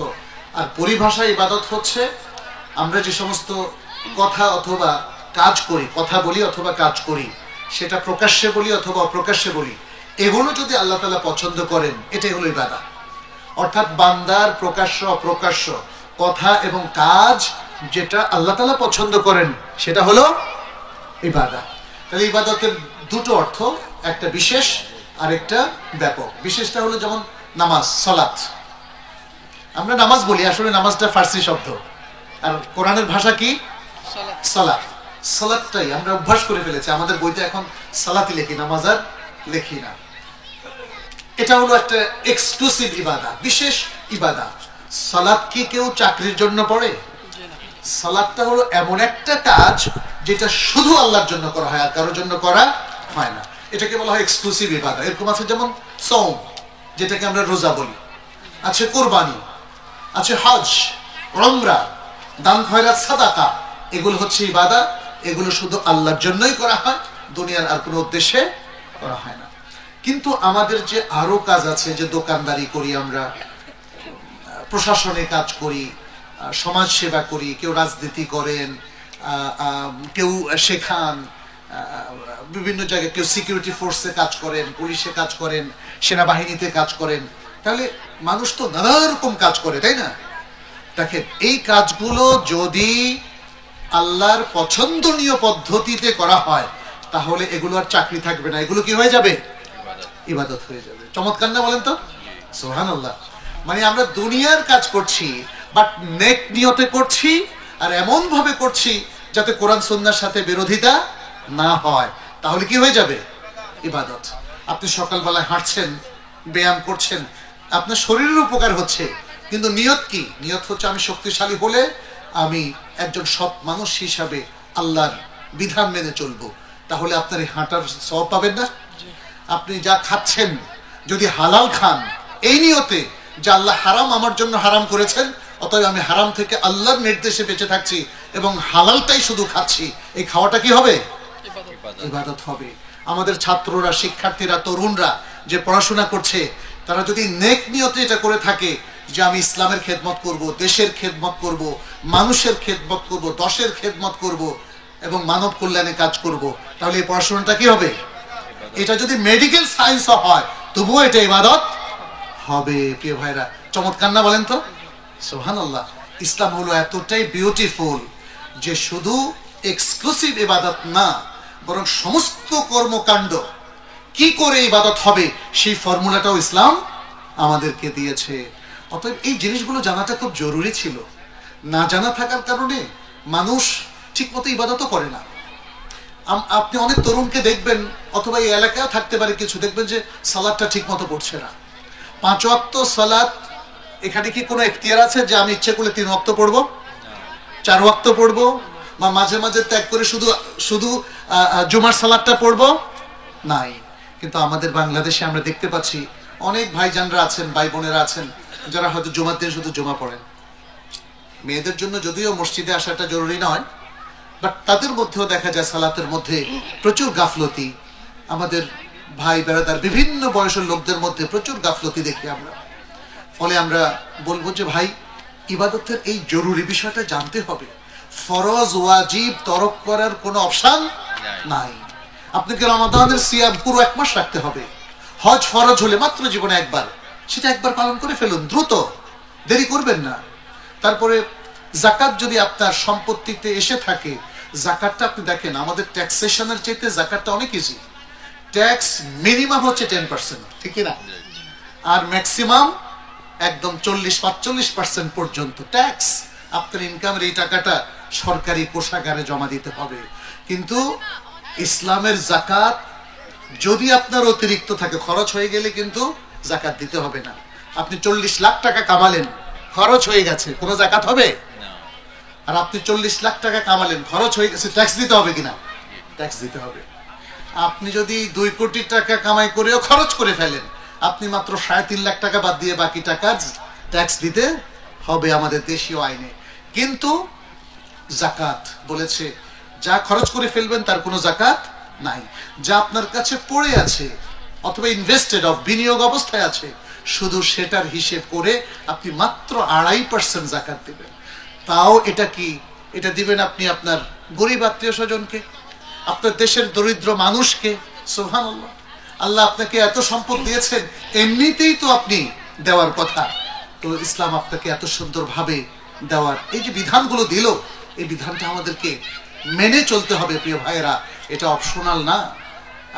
আর পরিভাষায় ইবাদত হচ্ছে আমরা যে সমস্ত কথা অথবা কাজ করি, কথা বলি অথবা কাজ করি, সেটা প্রকাশ্যে বলি অথবা অপ্রকাশ্যে বলি, এগুলো যদি আল্লাহ তাআলা পছন্দ করেন, এটাই হলো ইবাদত। অর্থাৎ বান্দার প্রকাশ্য অপ্রকাশ্য কথা এবং কাজ যেটা আল্লাহ তাআলা পছন্দ করেন, সেটা হলো ইবাদত। তাহলে ইবাদতের 2টো অর্থ, একটা বিশেষ আর একটা ব্যাপক। বিশেষটা হলো যেমন নামাজ, সালাত। আমরা নামাজ বলি, আসলে নামাজটা ফার্সি শব্দ, আর কোরআনের ভাষা কি? সালাত। সালাতটাই আমরা অভ্যাস করে ফেলেছি, আমাদের বইতে এখন সালাতই লেখি, নামাজ আর লেখি না। এটা হলো একটা এক্সক্লুসিভ ইবাদত, বিশেষ ইবাদত। সালাত কি কেউ চাকরির জন্য পড়ে? সালাতটা হলো এমন একটা কাজ যেটা শুধু আল্লাহর জন্য করা হয়, আর কারোর জন্য করা হয় না। এটাকে বলা হয় এক্সক্লুসিভ ইবাদত। এরকম আছে যেমন সওম, যেটাকে আমরা রোজা বলি, আছে কুরবানি, আছে হজ, উমরা, দান খয়রাত, সাদাকা। এগুলো হচ্ছে ইবাদত। এগুলো শুধু আল্লাহর জন্যই করা হয়, দুনিয়ার আর কোনো উদ্দেশ্যে করা হয় না। কিন্তু আমাদের যে আরো কাজ আছে, যে দোকানদারি করি আমরা, প্রশাসনে কাজ করি, সমাজ সেবা করি, কেউ রাজনীতি করেন, কেউ শেখান, বিভিন্ন জায়গায় কেউ সিকিউরিটি ফোর্সে কাজ করেন, পুলিশে কাজ করেন, সেনাবাহিনীতে কাজ করেন। তাহলে মানুষ তো নানা রকম কাজ করে, তাই না? দেখেন, এই কাজগুলো যদি আল্লাহর পছন্দনীয় পদ্ধতিতে করা হয়, তাহলে এগুলো আর চাকরি থাকবে না, এগুলো কি হয়ে যাবে? ইবাদত হয়ে যাবে। চমৎকার না বলেন তো? সুবহানাল্লাহ। মানে আমরা দুনিয়ার কাজ করছি, বাট নেক নিয়তে করছি, আর এমন ভাবে করছি যাতে কোরআন সুন্নাহর সাথে বিরোধিতা না হয়, তাহলে কি হয়ে যাবে? ইবাদত। আপনি সকালবেলায় হাঁটছেন, ব্যায়াম করছেন, আপনার শরীরের উপকার হচ্ছে, কিন্তু নিয়ত কি? নিয়ত হচ্ছে আমি শক্তিশালী হলে আমি একজন সৎ মানুষ হিসাবে আল্লাহর বিধান মেনে চলবো, তাহলে আপনার এই হাঁটার সওয়াব পাবেন না? আপনি যা খাচ্ছেন যদি হালাল খান, এই নিয়তে যে আল্লাহ হারাম আমার জন্য হারাম করেছেন, অতএব আমি হারাম থেকে আল্লাহর নির্দেশে বেঁচে থাকছি এবং হালালটাই শুধু খাচ্ছি, এই খাওয়াটা কি হবে? ইবাদত হবে। আমাদের ছাত্ররা, শিক্ষার্থীরা, তরুণরা যে পড়াশোনা করছে, তারা যদি নেক নিয়তে এটা করে থাকে যে আমি ইসলামের খেদমত করব, দেশের খেদমত করব, মানুষের খেদমত করব, দশের খেদমত করব এবং মানব কল্যাণে কাজ করব, তাহলে এই পড়াশোনাটা কি হবে? এটা যদি মেডিকেল সায়েন্সও হয়, তবুও এটা ইবাদত হবে। প্রিয় ভাইরা, চমৎকার না বলেন তো? সুবহানাল্লাহ। ইসলাম হলো এতটাই বিউটিফুল যে শুধু এক্সক্লুসিভ ইবাদত না, বরং সমস্ত কর্মকাণ্ড কি করে ইবাদত হবে সেই ফর্মুলাটাও ইসলাম আমাদেরকে দিয়েছে। অতএব এই জিনিসগুলো জানাটা খুব জরুরি ছিল। না জানা থাকার কারণে মানুষ ঠিকমতো ইবাদতও করে না। আপনি অনেক তরুণকে দেখবেন, অথবা এই এলাকায় থাকতে পারে কিছু, দেখবেন যে সালাদটা ঠিক মতো পড়ছে না। 5 ওয়াক্ত সালাদ, এখানে কি কোনো এখতিয়ার আছে যে আমি ইচ্ছে করলে 3 ওয়াক্ত পড়বো, 4 ওয়াক্ত পড়বো, বা মাঝে মাঝে ত্যাগ করে শুধু শুধু জুমার সালাদটা পড়বো? নাই। কিন্তু আমাদের বাংলাদেশে আমরা দেখতে পাচ্ছি অনেক ভাইজানরা আছেন, ভাই বোনেরা আছেন, যারা হয়তো জুমার দিন শুধু জুমা পড়েন। মেয়েদের জন্য যদিও মসজিদে আসাটা জরুরি নয়, বাট তাদের মধ্যেও দেখা যায় সালাতের মধ্যে প্রচুর গাফলতি। আমাদের ভাই বেড়াদার বিভিন্ন বয়সের লোকদের মধ্যে প্রচুর গাফলতি দেখি আমরা। ফলে আমরা বলবো যে ভাই, ইবাদতের এই জরুরি বিষয়টা জানতে হবে। ফরজ ওয়াজিব তরক করার কোনো অপশন নাই। আপনাকে রমাদানের সিয়াম পুরো 1 মাস রাখতে হবে। হজ ফরজ হলে মাত্র জীবনে একবার, সেটা একবার পালন করে ফেলুন, দ্রুত, দেরি করবেন না। তারপরে যাকাত যদি আপনার সম্পত্তিতে এসে থাকে, যাকাতটা আপনি দেখেন, আমাদের ট্যাক্সেশনের চাইতে যাকাতটা অনেক ইজি। ট্যাক্স মিনিমাম হচ্ছে 10%, ঠিক না? আর ম্যাক্সিমাম একদম 40-45% পর্যন্ত ট্যাক্স। আপনার ইনকামের এই টাকাটা সরকারি কোষাগারে জমা দিতে হবে। কিন্তু ইসলামের যাকাত যদি আপনার অতিরিক্ত থাকে, খরচ হয়ে গেলে কিন্তু যাকাত দিতে হবে না। আপনি 40 লাখ টাকা কামালেন, খরচ হয়ে গেছে, কোনো যাকাত হবে? আর আপনি 40 লাখ টাকা কামালেন, খরচ হয়ে গেছে, ট্যাক্স দিতে হবে কিনা? ট্যাক্স দিতে হবে। আপনি যদি 2 কোটি টাকা কামাই করেও খরচ করে ফেলেন, আপনি মাত্র 3.5 লাখ টাকা বাদ দিয়ে বাকি টাকা ট্যাক্স দিতে হবে আমাদের দেশীয় আইনে। কিন্তু যাকাত বলেছে যা খরচ করে ফেলবেন তার কোনো যাকাত নাই। যা আপনার কাছে পড়ে আছে অথবা ইনভেস্টেড বিনিয়োগ অবস্থায় আছে, শুধু সেটার হিসেব করে আপনি মাত্র 2.5% যাকাত দিবেন। তাও এটা কি? এটা দিবেন আপনি আপনার গরিব আত্মীয় স্বজনকে, আপনার দেশের দরিদ্র মানুষকে। সুবহানাল্লাহ। আল্লাহ আপনাকে এত সম্পদ দিয়েছেন, এমনিতেই তো আপনি দেওয়ার কথা। তো ইসলাম আপনাকে এত সুন্দরভাবে দেওয়ার এই যে বিধানগুলো দিল, এই বিধানটা আমাদেরকে মেনে চলতে হবে প্রিয় ভাইয়েরা। এটা অপশনাল না।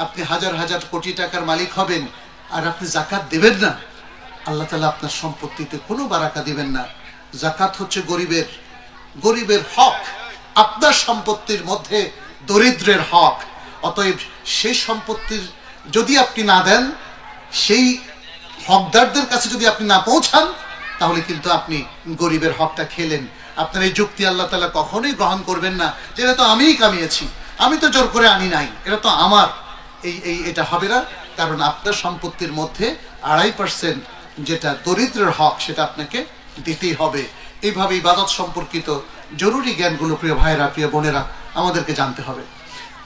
আপনি হাজার হাজার কোটি টাকার মালিক হবেন আর আপনি যাকাত দেবেন না, আল্লাহ তাআলা আপনার সম্পত্তিতে কোনো বারাকা দিবেন না। যাকাত হচ্ছে গরিবের হক, আপনার সম্পত্তির মধ্যে দরিদ্রের হক। অতএব সেই সম্পত্তির যদি আপনি না দেন, সেই হকদারদের কাছে যদি আপনি না পৌঁছান, তাহলে কিন্তু আপনি গরিবের হকটা খেলেন। আপনার এই যুক্তি আল্লাহ তাআলা কখনোই গ্রহণ করবেন না যে এটা তো আমিই কামিয়েছি, আমি তো জোর করে আনি নাই, এটা তো আমার। এটা হবে না, কারণ আপনার সম্পত্তির মধ্যে 2.5% যেটা দরিদ্রের হক, সেটা আপনাকে দিতেই হবে। এইভাবে ইবাদত সম্পর্কিত জরুরি জ্ঞানগুলো প্রিয় ভাইরা, প্রিয় বোনেরা, আমাদেরকে জানতে হবে।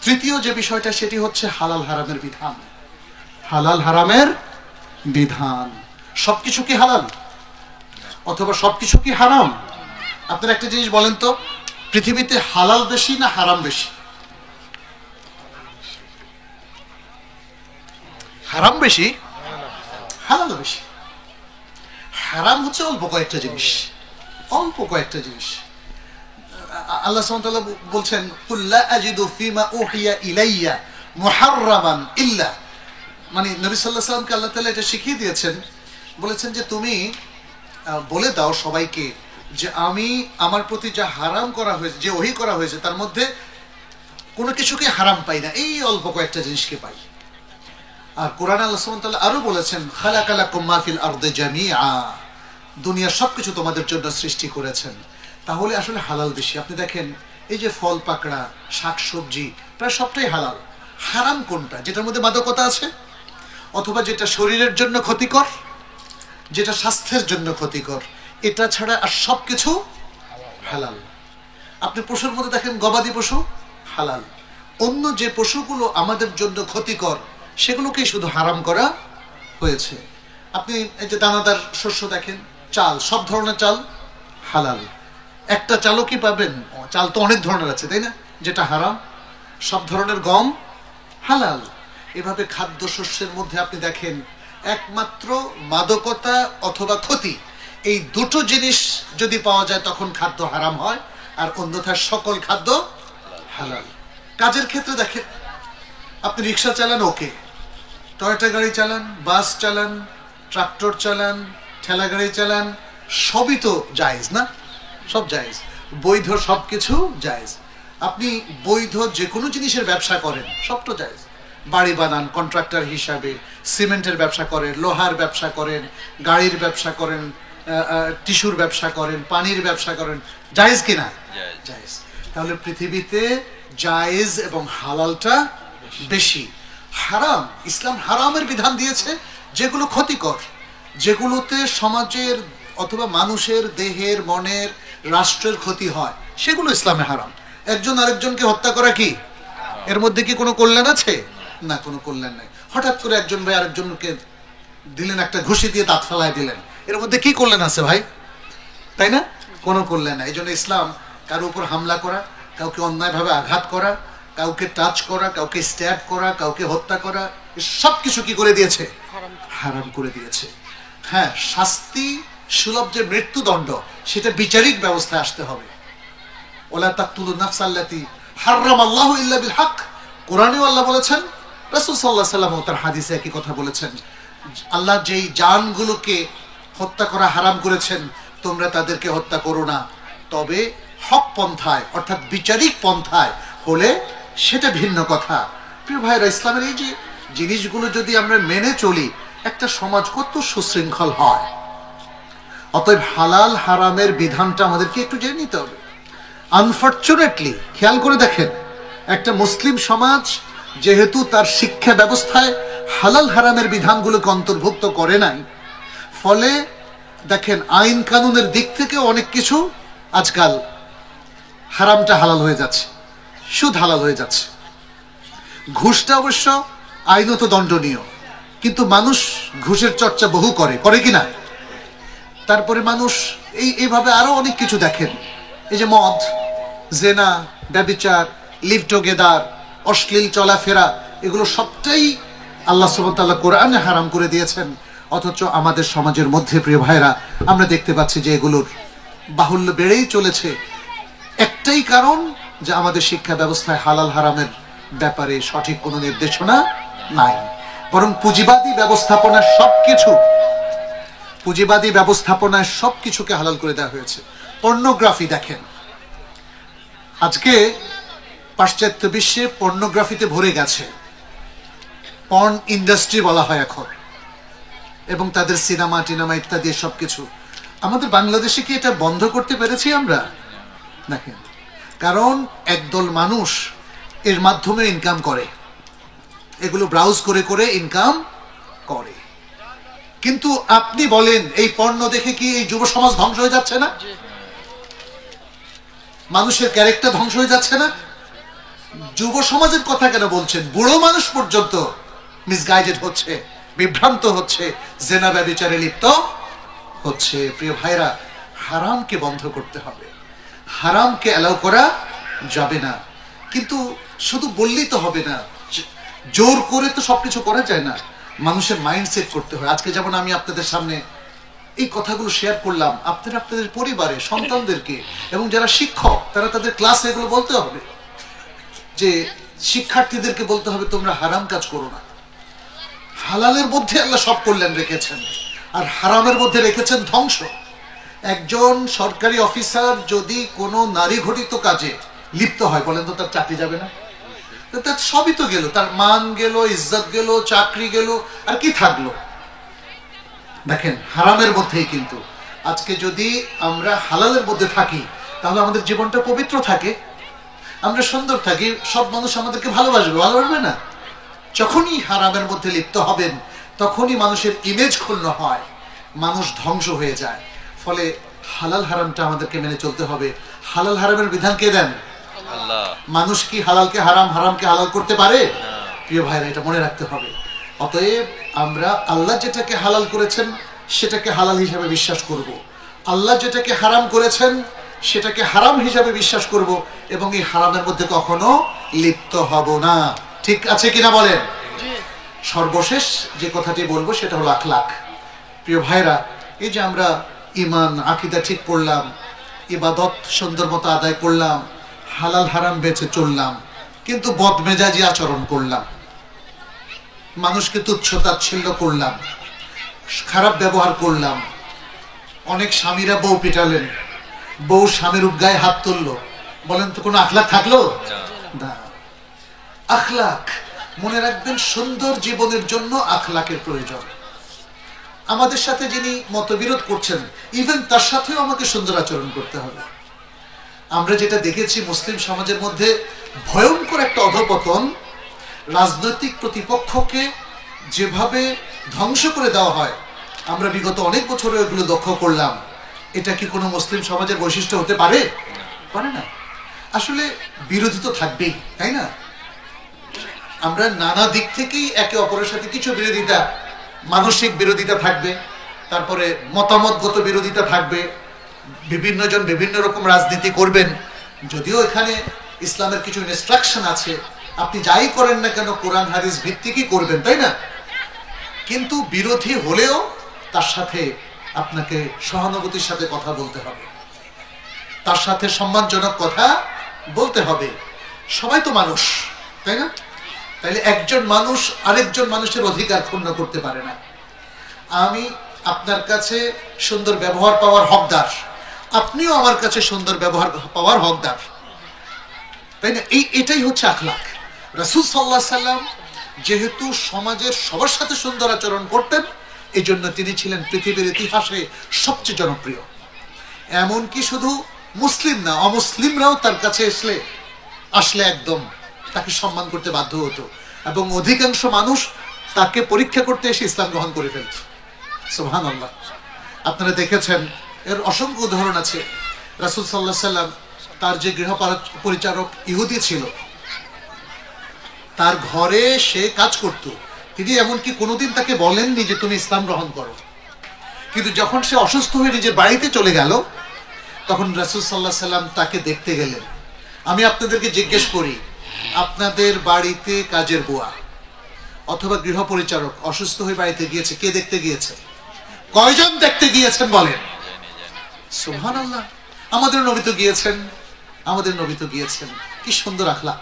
তৃতীয় যে বিষয়টা, সেটি হচ্ছে হালাল হারামের বিধান। হালাল হারামের বিধান। সবকিছু কি হালাল অথবা সবকিছু কি হারাম? আপনারা একটা জিনিস বলেন তো, পৃথিবীতে হালাল বেশি না হারাম বেশি? হারাম বেশি, হালাল বেশি। হারাম হচ্ছে অল্প কয়েকটা জিনিস, অল্প কয়েকটা জিনিস। আল্লাহ সুবহানাহু ওয়া তাআলা বলছেন কুল লা আজিদু ফিমা উহিয়া ইলাইয়া মুহাররামান ইল্লা, মানে নবী সাল্লাল্লাহু আলাইহি ওয়াসাল্লামকে আল্লাহ তাআলা এটা শিখিয়ে দিয়েছেন, বলেছেন যে তুমি বলে দাও সবাইকে যে আমি আমার প্রতি যা হারাম করা হয়েছে, যে ওহী করা হয়েছে তার মধ্যে কোনো কিছুকে হারাম পাই না, এই অল্প কয়েকটা জিনিসকে পাই। আর কোরআনে আল্লাহ সুবহানাহু ওয়া তাআলা আরো বলেছেন খালাকালাকুম মা ফিল আরদি জামিআ, দুনিয়ার সবকিছু তোমাদের জন্য সৃষ্টি করেছেন। তাহলে আসলে হালাল বেশি। আপনি দেখেন এই যে ফল পাকড়া, শাকসবজি প্রায় সবটাই হালাল। হারাম কোনটা? যেটার মধ্যে মাদকতা আছে, অথবা যেটা শরীরের জন্য ক্ষতিকর, যেটা স্বাস্থ্যের জন্য ক্ষতিকর, এটা ছাড়া আর সবকিছু হালাল। আপনি পশুর মধ্যে দেখেন গবাদি পশু হালাল, অন্য যে পশুগুলো আমাদের জন্য ক্ষতিকর সেগুলোকেই শুধু হারাম করা হয়েছে। আপনি এই যে দানাদার শস্য দেখেন, চাল, সব ধরনের চাল হালাল। একটা চালও কি পাবেন? চাল তো অনেক ধরনের আছে, তাই না, যেটা হারাম। সব ধরনের গম হালাল। এভাবে খাদ্য শস্যের মধ্যে আপনি দেখেন একমাত্র মাদকতা অথবা ক্ষতি, এই দুটো জিনিস যদি পাওয়া যায় তখন খাদ্য হারাম হয়, আর অন্যথায় সকল খাদ্য হালাল। কাজের ক্ষেত্রে দেখেন, আপনি রিক্সা চালান, ওকে, টয়োটা গাড়ি চালান, বাস চালান, ট্রাক্টর চালান, ঠেলা গাড়ি চালান, সবই তো জায়েজ না? সব জায়েজ, বৈধ, সব কিছু জায়েজ। আপনি বৈধ যে কোনো জিনিসের ব্যবসা করেন, সব তো জায়েজ। বাড়ি বানান কন্ট্রাক্টর হিসাবে, সিমেন্টের ব্যবসা করেন, লোহার ব্যবসা করেন, গাড়ির ব্যবসা করেন, টিস্যুর ব্যবসা করেন, পানির ব্যবসা করেন, জায়েজ কিনা? জায়েজ। তাহলে পৃথিবীতে জায়েজ এবং হালালটা বেশি। হারাম, ইসলাম হারামের বিধান দিয়েছে যেগুলো ক্ষতিকর, যেগুলোতে সমাজের অথবা মানুষের দেহের, মনের, রাষ্ট্রের ক্ষতি হয়, সেগুলো ইসলামে হারাম। একজন আরেকজনকে হত্যা করা কি এর মধ্যে কি কোনো কল্যাণ আছে? না, কোনো কল্যাণ নাই। হঠাৎ করে একজন ভাই আরেকজনকে দিলেন, একটা ঘুষি দিয়ে দাঁত ফেলায় দিলেন, এর মধ্যে কি কল্যাণ আছে ভাই? তাই না? কোনো কল্যাণ নাই। এই জন্য ইসলাম কারো উপর হামলা করা, কাউকে অন্যায়ভাবে আঘাত করা, কাউকে টাচ করা, কাউকে স্ট্যাব করা, কাউকে হত্যা করা, সব কিছু কি করে দিয়েছে? হারাম করে দিয়েছে। হ্যাঁ, শাস্তি সুলভ যে মৃত্যুদণ্ড, সেটা বিচারিক ব্যবস্থায় আসতে হবে। ওয়ালা তাকতুলুন নাফসাল্লাতী হারামাল্লাহু ইল্লা বিল হক, কোরআনেও আল্লাহ বলেছেন, রাসূল সাল্লাল্লাহু আলাইহি ওয়াসাল্লাম তার হাদিসে একই কথা বলেছেন। আল্লাহ যেই জানগুলোকে হত্যা করা হারাম করেছেন, তোমরা তাদেরকে হত্যা করো না, তবে হক পন্থায় অর্থাৎ বিচারিক পন্থায় হলে সেটা ভিন্ন কথা। প্রিয় ভাইরা, ইসলামের এই যে জিনিসগুলো যদি আমরা মেনে চলি, একটা সমাজ কত সুশৃঙ্খল হয়। অতএব হালাল হারামের বিধানটা আমাদেরকে একটু জেনে নিতে হবে। আনফরচুনেটলি খেয়াল করে দেখেন, একটা মুসলিম সমাজ যেহেতু তার শিক্ষা ব্যবস্থায় হালাল হারামের বিধানগুলোকে অন্তর্ভুক্ত করে নাই, ফলে দেখেন আইন কানুনের দিক থেকে অনেক কিছু আজকাল হারামটা হালাল হয়ে যাচ্ছে, সুদ হালাল হয়ে যাচ্ছে। ঘুষটা অবশ্য আইনত দণ্ডনীয়, কিন্তু মানুষ ঘুষের চর্চা বহু করে, করে কিনা? তারপরে মানুষ এইভাবে আরো অনেক কিছু দেখেন, এই যে মদ, জেনা, ব্যভিচার, লিভ টুগেদার, অশ্লীল চলাফেরা, এগুলো সবটাই আল্লাহ সুবহানাহু ওয়া তাআলা কোরআনে হারাম করে দিয়েছেন। অথচ আমাদের সমাজের মধ্যে প্রিয় ভাইরা আমরা দেখতে পাচ্ছি যে এগুলোর বাহুল্য বেড়েই চলেছে। একটাই কারণ যে আমাদের শিক্ষা ব্যবস্থায় হালাল হারামের ব্যাপারে সঠিক কোনো নির্দেশনা নাই, বরং পুঁজিবাদী ব্যবস্থাপনায় সবকিছুকে হালাল করে দেওয়া হয়েছে। পর্নোগ্রাফি দেখেন, আজকে পাশ্চাত্য বিশ্বে পর্নোগ্রাফিতে ভরে গেছে, পর্ন ইন্ডাস্ট্রি বলা হয় এখন, এবং তাদের সিনেমা টিনেমা ইত্যাদি সবকিছু। আমাদের বাংলাদেশে কি এটা বন্ধ করতে পেরেছি আমরা? দেখেন, কারণ একদল মানুষ এর মাধ্যমে ইনকাম করে, এগুলো ব্রাউজ করে করে ইনকাম করে। কিন্তু আপনি বলেন, এই পর্নো দেখে কি এই যুব সমাজ ধ্বংস হয়ে যাচ্ছে না? মানুষের ক্যারেক্টার ধ্বংস হয়ে যাচ্ছে না? যুব সমাজের কথা কেন বলছেন? বুড়ো মানুষ পর্যন্ত মিসগাইডেড হচ্ছে, বিভ্রান্ত হচ্ছে, জেনা ব্যভিচারে লিপ্ত হচ্ছে। প্রিয় ভাইরা, হারামকে বন্ধ করতে হবে, হারামকে অ্যালাউ করা যাবে না। কিন্তু শুধু বললেই তো হবে না, জোর করে তো সবকিছু করা যায় না, মানুষের মাইন্ডসেট করতে হয়। আজকে যেমন আমি আপনাদের সামনে এই কথাগুলো শেয়ার করলাম আপনারা আপনাদের পরিবারে সন্তানদেরকে, এবং যারা শিক্ষক তারা তাদের ক্লাসে এগুলো বলতে হবে, যে শিক্ষার্থীদেরকে বলতে হবে তোমরা হারাম কাজ করো না। হালালের মধ্যে আল্লাহ সব কল্যাণ রেখেছেন, আর হারামের মধ্যে রেখেছেন ধ্বংস। একজন সরকারি অফিসার যদি কোনো নারী ঘটিত কাজে লিপ্ত হয়, বলেন তো তার চাকরি যাবে না? তার সবই তো গেল, তার মান গেল, ইজ্জত গেল, চাকরি গেল, আর কি থাকলো? দেখেন, হারামের মধ্যেই। কিন্তু আজকে যদি আমরা হালালের মধ্যে থাকি তাহলে আমাদের জীবনটা পবিত্র থাকে, আমরা সুন্দর থাকি, সব মানুষ আমাদেরকে ভালোবাসবে না। যখনই হারামের মধ্যে লিপ্ত হবেন তখনই মানুষের ইমেজ ক্ষুণ্ণ হয়, মানুষ ধ্বংস হয়ে যায়। ফলে হালাল হারামটা আমাদেরকে মেনে চলতে হবে। হালাল হারামের বিধান কে দেন? আল্লাহ। মানুষ কি হালালকে হারাম, হারামকে হালাল করতে পারে? প্রিয় ভাইরা, এটা মনে রাখতে হবে। অতএব আমরা আল্লাহ যেটাকে হালাল করেছেন সেটাকে হালাল হিসাবে বিশ্বাস করব, আল্লাহ যেটাকে হারাম করেছেন সেটাকে হারাম হিসাবে বিশ্বাস করব, এবং এই হারামের মধ্যে কখনো লিপ্ত হব না। ঠিক আছে কিনা বলেন? সর্বশেষ যে কথাটি বলবো সেটা হলো আখলাক। প্রিয় ভাইরা, এই যে আমরা ঈমান আকীদা ঠিক করলাম, ইবাদত সুন্দর মতো আদায় করলাম, হালাল হারাম বেঁচে চললাম, কিন্তু বদমেজাজি আচরণ করলাম, মানুষকে তুচ্ছ তাচ্ছিল্য করলাম, খারাপ ব্যবহার করলাম। অনেক স্বামীরা বউ পিটালেন, বউ স্বামীর গায়ে হাত তুললো, বলেন তো কোনো আখলাক থাকলো না? আখলাক মনে রাখবেন, সুন্দর জীবনের জন্য আখলাকের প্রয়োজন। আমাদের সাথে যিনি মতবিরোধ করছেন, ইভেন তার সাথেও আমাকে সুন্দর আচরণ করতে হবে। আমরা যেটা দেখেছি মুসলিম সমাজের মধ্যে ভয়ঙ্কর একটা অধঃপতন, রাজনৈতিক প্রতিপক্ষকে যেভাবে ধ্বংস করে দেওয়া হয়, আমরা বিগত অনেক বছরে এগুলো লক্ষ্য করলাম। এটা কি কোনো মুসলিম সমাজের বৈশিষ্ট্য হতে পারে? পারে না। আসলে বিরোধী তো থাকবেই, তাই না? আমরা নানা দিক থেকেই একে অপরের সাথে কিছু বিরোধিতা, মানসিক বিরোধিতা থাকবে, তারপরে মতামতগত বিরোধিতা থাকবে, বিভিন্ন জন বিভিন্ন রকম রাজনীতি করবেন। যদিও এখানে ইসলামের কিছু ইনস্ট্রাকশন আছে, আপনি যাই করেন না কেন কোরআন হাদিস ভিত্তিকই করবেন, তাই না? কিন্তু বিরোধী হলেও তার সাথে আপনাকে সহানুভূতির সাথে কথা বলতে হবে, তার সাথে সম্মানজনক কথা বলতে হবে। সবাই তো মানুষ, তাই না? তাইলে একজন মানুষ আরেকজন মানুষের অধিকার ক্ষুণ্ণ করতে পারে না। আমি আপনার কাছে সুন্দর ব্যবহার পাওয়ার হকদার, আপনিও আমার কাছে সুন্দর ব্যবহার পাওয়ার হকদার, তাই না? এটাই হচ্ছে আখলাক। রাসূল সাল্লাল্লাহু আলাইহি সাল্লাম যেহেতু সমাজের সবার সাথে সুন্দর আচরণ করতেন, এই জন্য তিনি ছিলেন পৃথিবীর ইতিহাসে সবচেয়ে জনপ্রিয়। এমনকি শুধু মুসলিম না, অমুসলিমরাও তার কাছে আসলে একদম তাকে সম্মান করতে বাধ্য হতো, এবং অধিকাংশ মানুষ তাকে পরীক্ষা করতে এসে ইসলাম গ্রহণ করে ফেলত। সুবহানাল্লাহ। আপনারা দেখেছেন, এর অসংখ্য উদাহরণ আছে। রাসূল সাল্লাল্লাহু আলাইহি সাল্লাম তার যে গৃহ পরিচারক ইহুদি ছিল, তার ঘরে সে কাজ করত, তিনি এমনকি কোনোদিন তাকে বলেননি যে তুমি ইসলাম গ্রহণ করো। কিন্তু যখন সে অসুস্থ হয়ে নিজের বাড়িতে চলে গেল, তখন রাসূল সাল্লাল্লাহু আলাইহি সাল্লাম তাকে দেখতে গেলেন। আমি আপনাদেরকে জিজ্ঞেস করি, আপনাদের বাড়িতে কাজের বুয়া অথবা গৃহ পরিচারক অসুস্থ হয়ে বাড়িতে গিয়েছে, কে দেখতে গিয়েছে? কয়জন দেখতে গিয়েছেন বলেন? সুবহানাল্লাহ। আমাদের নবী তো গিয়েছেন। কি সুন্দর আখলাক।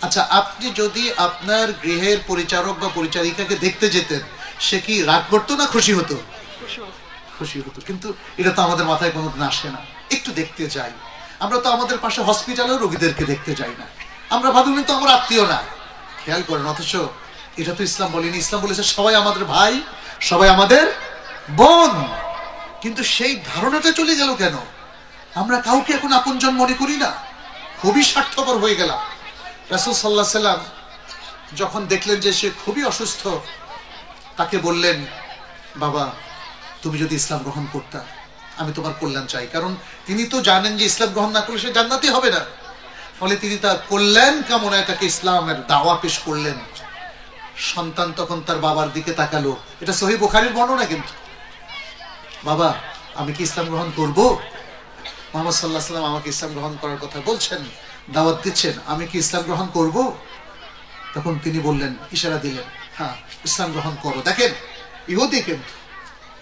আচ্ছা, আপনি যদি আপনার গৃহের পরিচারক বা পরিচারিকাকে দেখতে যেতেন, সে কি রাগ করতো না খুশি হতো? খুশি হতো। কিন্তু এটা তো আমাদের মাথায় কোনোদিন আসে না। একটু দেখতে যাই, আমরা তো আমাদের পাশে হসপিটালেও রোগীদেরকে দেখতে যাই না, আমরা ভাবি তো আমার আত্মীয় না। খেয়াল করেন, অথচ এটা তো ইসলাম বলেনি। ইসলাম বলেছে সবাই আমাদের ভাই, সবাই আমাদের বোন। কিন্তু সেই ধারণাটা চলে গেল কেন? আমরা কাউকে এখন আপনজন মনে করি না, খুবই স্বার্থপর হয়ে গেলাম। রাসূল সাল্লাল্লাহু আলাইহি সাল্লাম যখন দেখলেন যে সে খুবই অসুস্থ, তাকে বললেন, বাবা তুমি যদি ইসলাম গ্রহণ করতা, আমি তোমার কল্যাণ চাই। কারণ তিনি তো জানেন যে ইসলাম গ্রহণ না করলে সে জান্নাতি হবে না। ফলে তিনি তার কল্যাণ কামনায় তাকে ইসলামের দাওয়া পেশ করলেন। সন্তান তখন তার বাবার দিকে তাকালো, এটা সহিহ বুখারীর বর্ণনা। কিন্তু বাবা আমি কি ইসলাম গ্রহণ করব? মুহাম্মদ সাল্লাল্লাহু আলাইহি ওয়াসাল্লাম আমাকে ইসলাম গ্রহণ করার কথা বলছেন, দাওয়াত দিচ্ছেন, আমি কি ইসলাম গ্রহণ করব? তখন তিনি বললেন, ইশারা দিলেন, হ্যাঁ ইসলাম গ্রহণ করো। দেখেন, ইহুদি, কিন্তু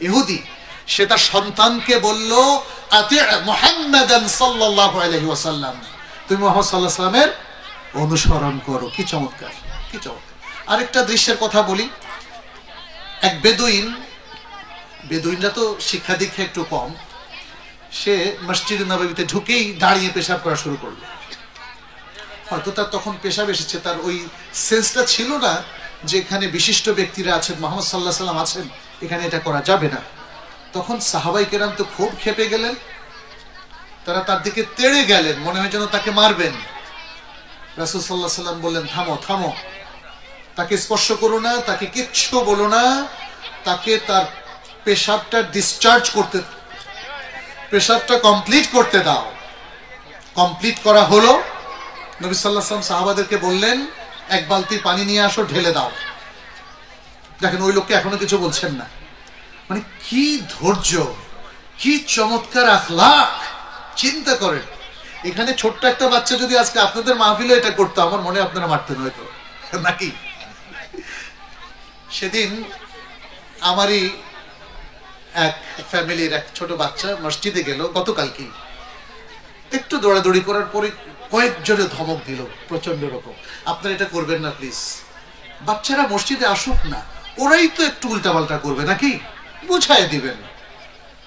ইহুদি সে তার সন্তানকে বলল, আতি মুহাম্মাদান সাল্লাল্লাহু আলাইহি ওয়াসাল্লাম, তুমি মুহাম্মদ সাল্লাল্লাহু আলাইহি ওয়াসাল্লামের অনুসরণ করো। কি চমৎকার, কি চমৎকার। আরেকটা দৃশ্যের কথা বলি। এক বেদুইনরা তো শিক্ষা দীক্ষা একটু কম, সে মসজিদে নববীতে ঢুকেই দাঁড়িয়ে পেশাব করা শুরু করলো। হয়তো তার তখন পেশাব এসেছে, তার ওই সেন্সটা ছিল না যে এখানে বিশিষ্ট ব্যক্তিরা আছেন, মুহাম্মদ সাল্লাল্লাহু আলাইহি ওয়াসাল্লাম আছেন, এখানে এটা করা যাবে না। তখন সাহাবায়ে কেরাম তো খুব ক্ষেপে গেলেন, তারা তার দিকে তেড়ে গেলেন, মনে হয় যেন তাকে মারবেন। রাসূল সাল্লাল্লাহু আলাইহি ওয়াসাল্লাম বললেন, থামো থামো, তাকে স্পর্শ করো না, তাকে কিচ্ছু বলো না, তাকে তার পেশাবটা ডিসচার্জ করতে, পেশাবটা কমপ্লিট করতে দাও। কমপ্লিট করা হলো। নবী সাল্লাল্লাহু আলাইহি ওয়াসাল্লাম সাহাবাদেরকে বললেন, এক বালতি পানি নিয়ে আসো, ঢেলে দাও। দেখেন ওই লোককে এখনো কিছু বলছেন না। মানে কি ধৈর্য, কি চমৎকার আখলাক, চিন্তা করেন। এখানে ছোট্ট একটা বাচ্চা যদি আজকে আপনাদের মাহফিলে এটা করতো, আমার মনে আপনারা মারতেন হয়তো, নাকি? সেদিন আমারই এক ফ্যামিলির এক ছোট বাচ্চা মসজিদে গেল, গতকালকেই একটু দৌড়াদৌড়ি করার পরে কয়েকজনে ধমক দিল প্রচন্ড রকম। আপনারা এটা করবেন না প্লিজ। বাচ্চারা মসজিদে আসুক না, ওরাই তো একটু উল্টাপাল্টা করবে, নাকি? বুঝাই দিবেন,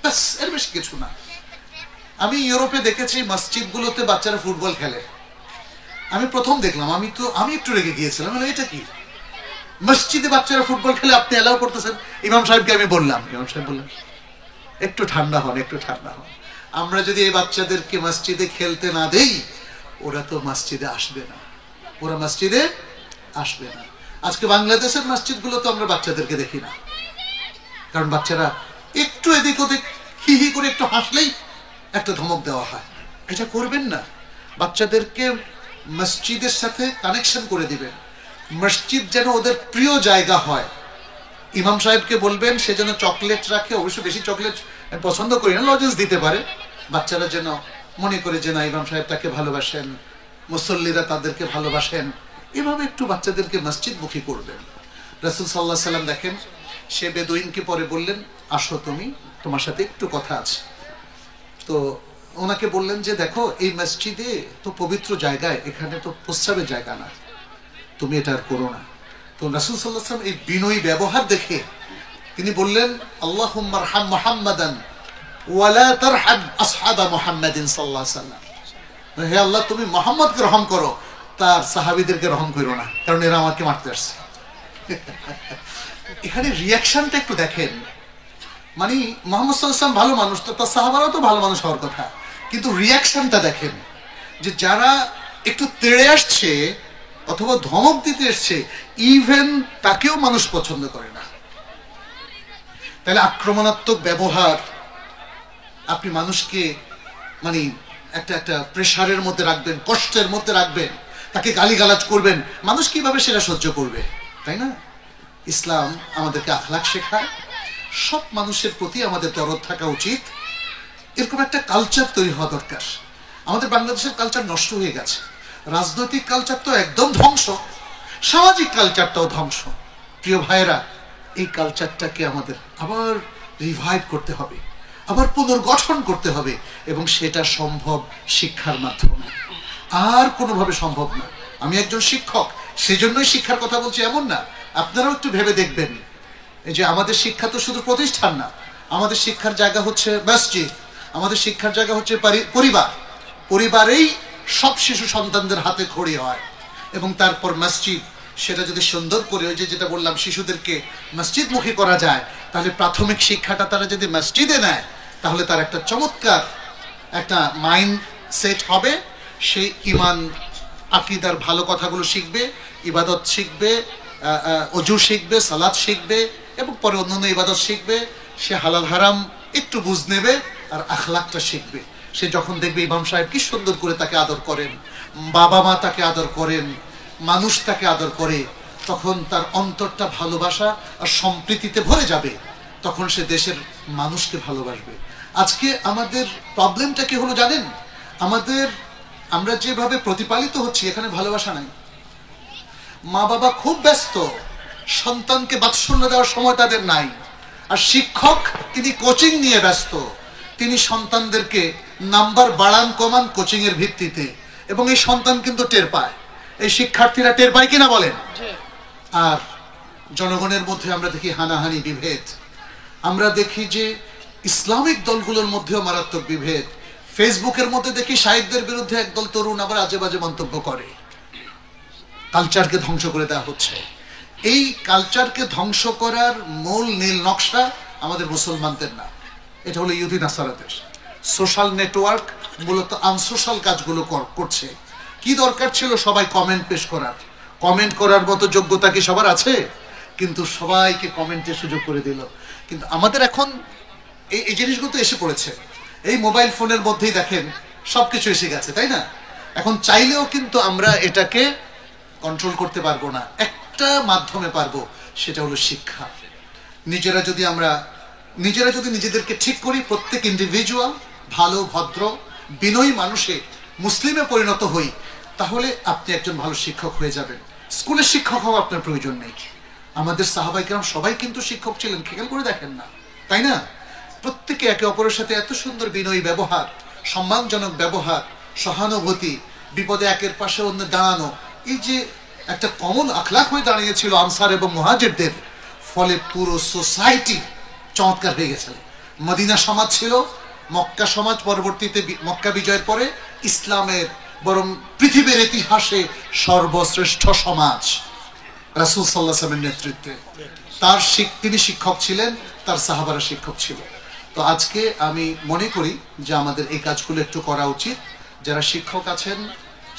ব্যাস, এর বেশি কিছু না। আমি ইউরোপে দেখেছি মসজিদগুলোতে বাচ্চারা ফুটবল খেলে। আমি প্রথম দেখলাম, আমি একটু রেগে গিয়েছিলাম, এটা কি মসজিদে বাচ্চারা ফুটবল খেলে আপনি অ্যালাউ করতেছেন? ইমাম সাহেবকে আমি বললাম, ইমাম সাহেব বললেন, একটু ঠান্ডা হন, একটু ঠান্ডা হন। আমরা যদি এই বাচ্চাদেরকে মসজিদে খেলতে না দেই, ওরা তো মসজিদে আসবে না, ওরা মসজিদে আসবে না। আজকে বাংলাদেশের মসজিদগুলো তো আমরা বাচ্চাদেরকে দেখি না, কারণ বাচ্চারা একটু এদিক ওদিক হি হি করে একটু হাসলেই একটা ধমক দেওয়া হয়। এটা করবেন না। বাচ্চাদেরকে মসজিদের সাথে কানেকশন করে দিবেন। মসজিদ যেন ওদের প্রিয় জায়গা হয়। ইমাম সাহেবকে বলবেন সে যেন চকলেট রাখে, অবশ্য বেশি চকলেট পছন্দ করি না, লজেন্স দিতে পারে। বাচ্চারা যেন মনে করে যে না, ইমাম সাহেব তাকে ভালোবাসেন, মুসল্লিরা তাদেরকে ভালোবাসেন। এভাবে একটু বাচ্চাদেরকে মসজিদমুখী করবেন। রাসূল সাল্লাল্লাহু আলাইহি ওয়াসাল্লাম দেখেন, সে বেদুইনকে পরে বললেন, আসো তুমি, তোমার সাথে একটু কথা আছে। তো ওনাকে বললেন যে দেখো, এই মসজিদে তো পবিত্র জায়গায়, এখানে তো প্রস্রাবের জায়গা না, তুমি এটা আর করো না। তো রাসূল সাল্লাল্লাহু আলাইহি ওয়াসাল্লাম এই বিনয়ী ব্যবহার দেখে তিনি বললেন, আল্লাহুম্মা আরহাম মুহাম্মাদান ওয়া লা তারহাম আসহাবা মুহাম্মাদিন সাল্লাল্লাহু আলাইহি ওয়াসাল্লাম, হে আল্লাহ, তুমি মুহাম্মদকে রহম করো, তার সাহাবীদেরকে রহম করো না, কারণ এরা আমাকে মারতে আসছে। এখানে রিঅ্যাকশনটা একটু দেখেন। মানে মুহাম্মদ সাল্লাল্লাহু আলাইহি ওয়াসাল্লাম ভালো মানুষ, তো তার সাহাবারাও তো ভালো মানুষ হওয়ার কথা, কিন্তু রিঅ্যাকশনটা দেখেন যে যারা একটু তেড়ে আসছে অথবা ধমক দিতে এসছে, ইভেন তাকেও মানুষ পছন্দ করে না। তাহলে আক্রমণাত্মক ব্যবহার, আপনি মানুষকে মানে একটা প্রেসারের মধ্যে রাখবেন, কষ্টের মধ্যে রাখবেন, তাকে গালিগালাজ করবেন, মানুষ কিভাবে সেটা সহ্য করবে, তাই না? ইসলাম আমাদেরকে আখলাক শেখায়। সব মানুষের প্রতি আমাদের দরদ থাকা উচিত। এরকম একটা কালচার তৈরি হওয়া দরকার। আমাদের বাংলাদেশের কালচার নষ্ট হয়ে গেছে। রাজনৈতিক কালচার তো একদম ধ্বংস, সামাজিক কালচারটাও ধ্বংস। প্রিয় ভাইয়েরা, এই কালচারটাকে আমাদের আবার রিভাইভ করতে হবে, আবার পুনর্গঠন করতে হবে, এবং সেটা সম্ভব শিক্ষার মাধ্যমে, আর কোনোভাবে সম্ভব না। আমি একজন শিক্ষক, সেজন্যই শিক্ষার কথা বলছি এমন না। আপনারাও একটু ভেবে দেখবেন, এই যে আমাদের শিক্ষা তো শুধু প্রতিষ্ঠান না, আমাদের শিক্ষার জায়গা হচ্ছে মসজিদ, আমাদের শিক্ষার জায়গা হচ্ছে পরিবার। পরিবারেই সব শিশু সন্তানদের হাতে খড়ি হয়, এবং তারপর মসজিদ। সেটা যদি সুন্দর করে, ওই যেটা বললাম, শিশুদেরকে মসজিদমুখী করা যায়, তাহলে প্রাথমিক শিক্ষাটা তারা যদি মসজিদে নেয়, তাহলে তার একটা চমৎকার একটা মাইন্ড সেট হবে। সেই ঈমান, আকীদার ভালো কথাগুলো শিখবে, ইবাদত শিখবে, ওযু শিখবে, সালাত শিখবে, এবং পরে অন্যান্য ইবাদত শিখবে। সে হালাল হারাম একটু বুঝ নেবে, আর আখলাকটা শিখবে। সে যখন দেখবে ইমাম সাহেব কি সুন্দর করে তাকে আদর করেন, বাবা মা তাকে আদর করেন, মানুষ তাকে আদর করে, তখন তার অন্তরটা ভালোবাসা আর সম্প্রীতিতে ভরে যাবে। তখন সে দেশের মানুষকে ভালোবাসবে। আজকে আমাদের প্রবলেমটা কি হলো জানেন? আমরা যেভাবে প্রতিপালিত হচ্ছি, এখানে ভালোবাসা নাই। মা বাবা খুব ব্যস্ত, সন্তানকে বাৎসল্য দেওয়ার সময় তাদের নাই। আর শিক্ষক তিনি কোচিং নিয়ে ব্যস্ত, তিনি সন্তানদেরকে নাম্বার বাড়ান কমান কোচিং এর ভিত্তিতে, এবং এই সন্তান কিন্তু টের পায়, এই শিক্ষার্থীরা টের পায় কিনা বলেন। আর জনগণের মধ্যে আমরা দেখি হানাহানি, বিভেদ। আমরা দেখি যে ইসলামিক দলগুলোর মধ্যেও মারাত্মক বিভেদ। ফেসবুকের মধ্যে দেখি শাহেকদের বিরুদ্ধে একদল তরুণ আবার আজে বাজে মন্তব্য করে। কালচারকে ধ্বংস করে দেওয়া হচ্ছে। এই কালচারকে ধ্বংস করার মূল নীল নকশা আমাদের মুসলমানদের না, এটা হলো ইহুদি নাসারাদের। সোশ্যাল নেটওয়ার্ক মূলত আনসোশ্যাল কাজগুলো করছে। কি দরকার ছিল সবাই কমেন্ট পেশ করার? কমেন্ট করার মতো যোগ্যতা কি সবার আছে? কিন্তু সবাইকে কমেন্টের সুযোগ করে দিল। কিন্তু আমাদের এখন এই জিনিসগুলো তো এসে পড়েছে, এই মোবাইল ফোনের মধ্যেই দেখেন সবকিছু এসে গেছে, তাই না? এখন চাইলেও কিন্তু আমরা এটাকে কন্ট্রোল করতে পারবো না। একটা মাধ্যমে পারবো, সেটা হলো শিক্ষা। নিজেরা যদি নিজেদেরকে ঠিক করি, প্রত্যেক ইন্ডিভিজুয়াল ভালো ভদ্র বিনয়ী মানুষে মুসলিমে পরিণত হই, তাহলে আপনি একজন ভালো শিক্ষক হয়ে যাবেন। স্কুলের শিক্ষক হওয়া আপনার প্রয়োজন নেই। আমাদের সাহাবায়ে কেরাম সবাই কিন্তু শিক্ষক ছিলেন, খেয়াল করে দেখেন না, তাই না? প্রত্যেকে একে অপরের সাথে এত সুন্দর বিনয়ী ব্যবহার, সম্মানজনক ব্যবহার, সহানুভূতি, বিপদে একের পাশে অন্য দাঁড়ানো, এই যে একটা কমন আখলাক হয়ে দাঁড়িয়েছিল আনসার এবং মুহাজিরদের, ফলে পুরো সোসাইটি চমৎকার হয়ে গেছে। মদিনা সমাজ ছিল, মক্কা সমাজ পরবর্তীতে মক্কা বিজয়ের পরে ইসলামের বরং পৃথিবীর ইতিহাসে সর্বশ্রেষ্ঠ সমাজ রাসূল সাল্লাল্লাহু আলাইহি ওয়াসাল্লামের নেতৃত্বে। তিনি শিক্ষক ছিলেন, তার সাহাবারা শিক্ষক ছিল। তো আজকে আমি মনে করি যে আমাদের এই কাজগুলো একটু করা উচিত। যারা শিক্ষক আছেন,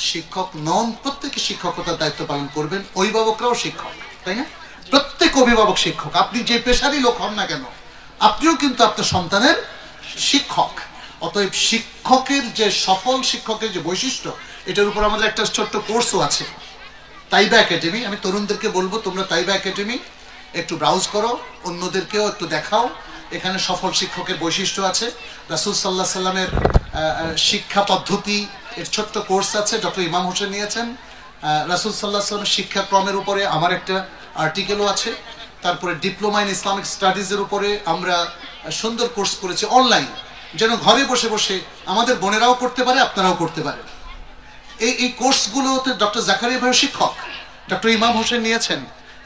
শিক্ষক নন, প্রত্যেকে শিক্ষকতার দায়িত্ব পালন করবেন। অভিভাবকরাও শিক্ষক, তাই না? প্রত্যেক অভিভাবক শিক্ষক। আপনি যে পেশারই লোক হন না কেন, আপনিও কিন্তু আপনার সন্তানের শিক্ষক। অতএব শিক্ষকের যে সফল শিক্ষকের যে বৈশিষ্ট্য, এটার উপর আমাদের একটা ছোট্ট কোর্সও আছে, তাইবা একাডেমি। আমি তরুণদেরকে বলবো, তোমরা তাইবা একাডেমি একটু ব্রাউজ করো, অন্যদেরকেও একটু দেখাও। এখানে সফল শিক্ষকের বৈশিষ্ট্য আছে। রাসূল সাল্লাল্লাহু আলাইহি সাল্লামের শিক্ষা পদ্ধতি এর ছোট্ট কোর্স আছে, ডক্টর ইমাম হোসেন নিয়েছেন। রাসূল সাল্লাল্লাহু আলাইহি সাল্লামের শিক্ষাক্রমের উপরে আমার একটা আর্টিকেলও আছে। তারপরে ডিপ্লোমা ইন ইসলামিক স্টাডিজের উপরে আমরা সুন্দর কোর্স করেছি অনলাইন, যেন ঘরে বসে বসে আমাদের বোনেরাও করতে পারে, আপনারাও করতে পারেন। এই কোর্সগুলোতে ডক্টর জাকারিয়া ভাই শিক্ষক, ডক্টর ইমাম হোসেন নিয়েছেন,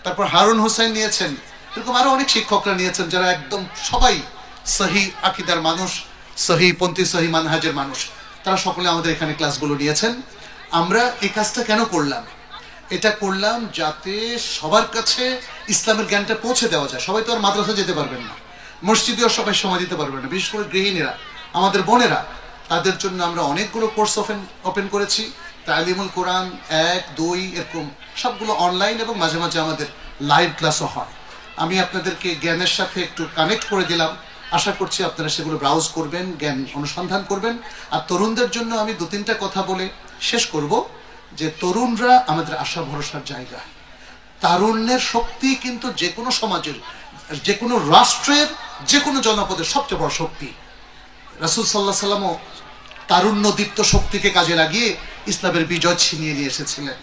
তারপর হারুন হোসেন নিয়েছেন, এরকম আরো অনেক শিক্ষকরা নিয়েছেন, যারা একদম সবাই সহি আকীদার মানুষ, সহি পন্থী, সহি মানহাজের মানুষ। তারা সকলে আমাদের এখানে ক্লাসগুলো নিয়েছেন। আমরা এই কাজটা কেন করলাম? এটা করলাম যাতে সবার কাছে ইসলামের জ্ঞানটা পৌঁছে দেওয়া যায়। সবাই তো আর মাদ্রাসা যেতে পারবেন না, মসজিদেও সবাই সময় দিতে পারবেন না, বিশেষ করে গৃহিণীরা, আমাদের বোনেরা, তাদের জন্য আমরা অনেকগুলো কোর্স ওপেন করেছি। তালিমুল কোরআন 1, 2 এরকম সবগুলো অনলাইন, এবং মাঝে মাঝে আমাদের লাইভ ক্লাসও হয়। আমি আপনাদেরকে জ্ঞানের সাথে একটু কানেক্ট করে দিলাম। আশা করছি আপনারা সেগুলো ব্রাউজ করবেন, জ্ঞান অনুসন্ধান করবেন। আর তরুণদের জন্য আমি 2-3টা কথা বলে শেষ করব, যে তরুণরা আমাদের আশা ভরসার জায়গা। তারুণ্যের শক্তি কিন্তু যে কোনো সমাজের, যে কোনো রাষ্ট্রের, যে কোনো জনপদের সবচেয়ে বড় শক্তি। রাসূল সাল্লাল্লাহু আলাইহি ওয়াসাল্লামও তারুণ্য দীপ্ত শক্তিকে কাজে লাগিয়ে ইসলামের বিজয় ছিনিয়ে নিয়ে এসেছিলেন।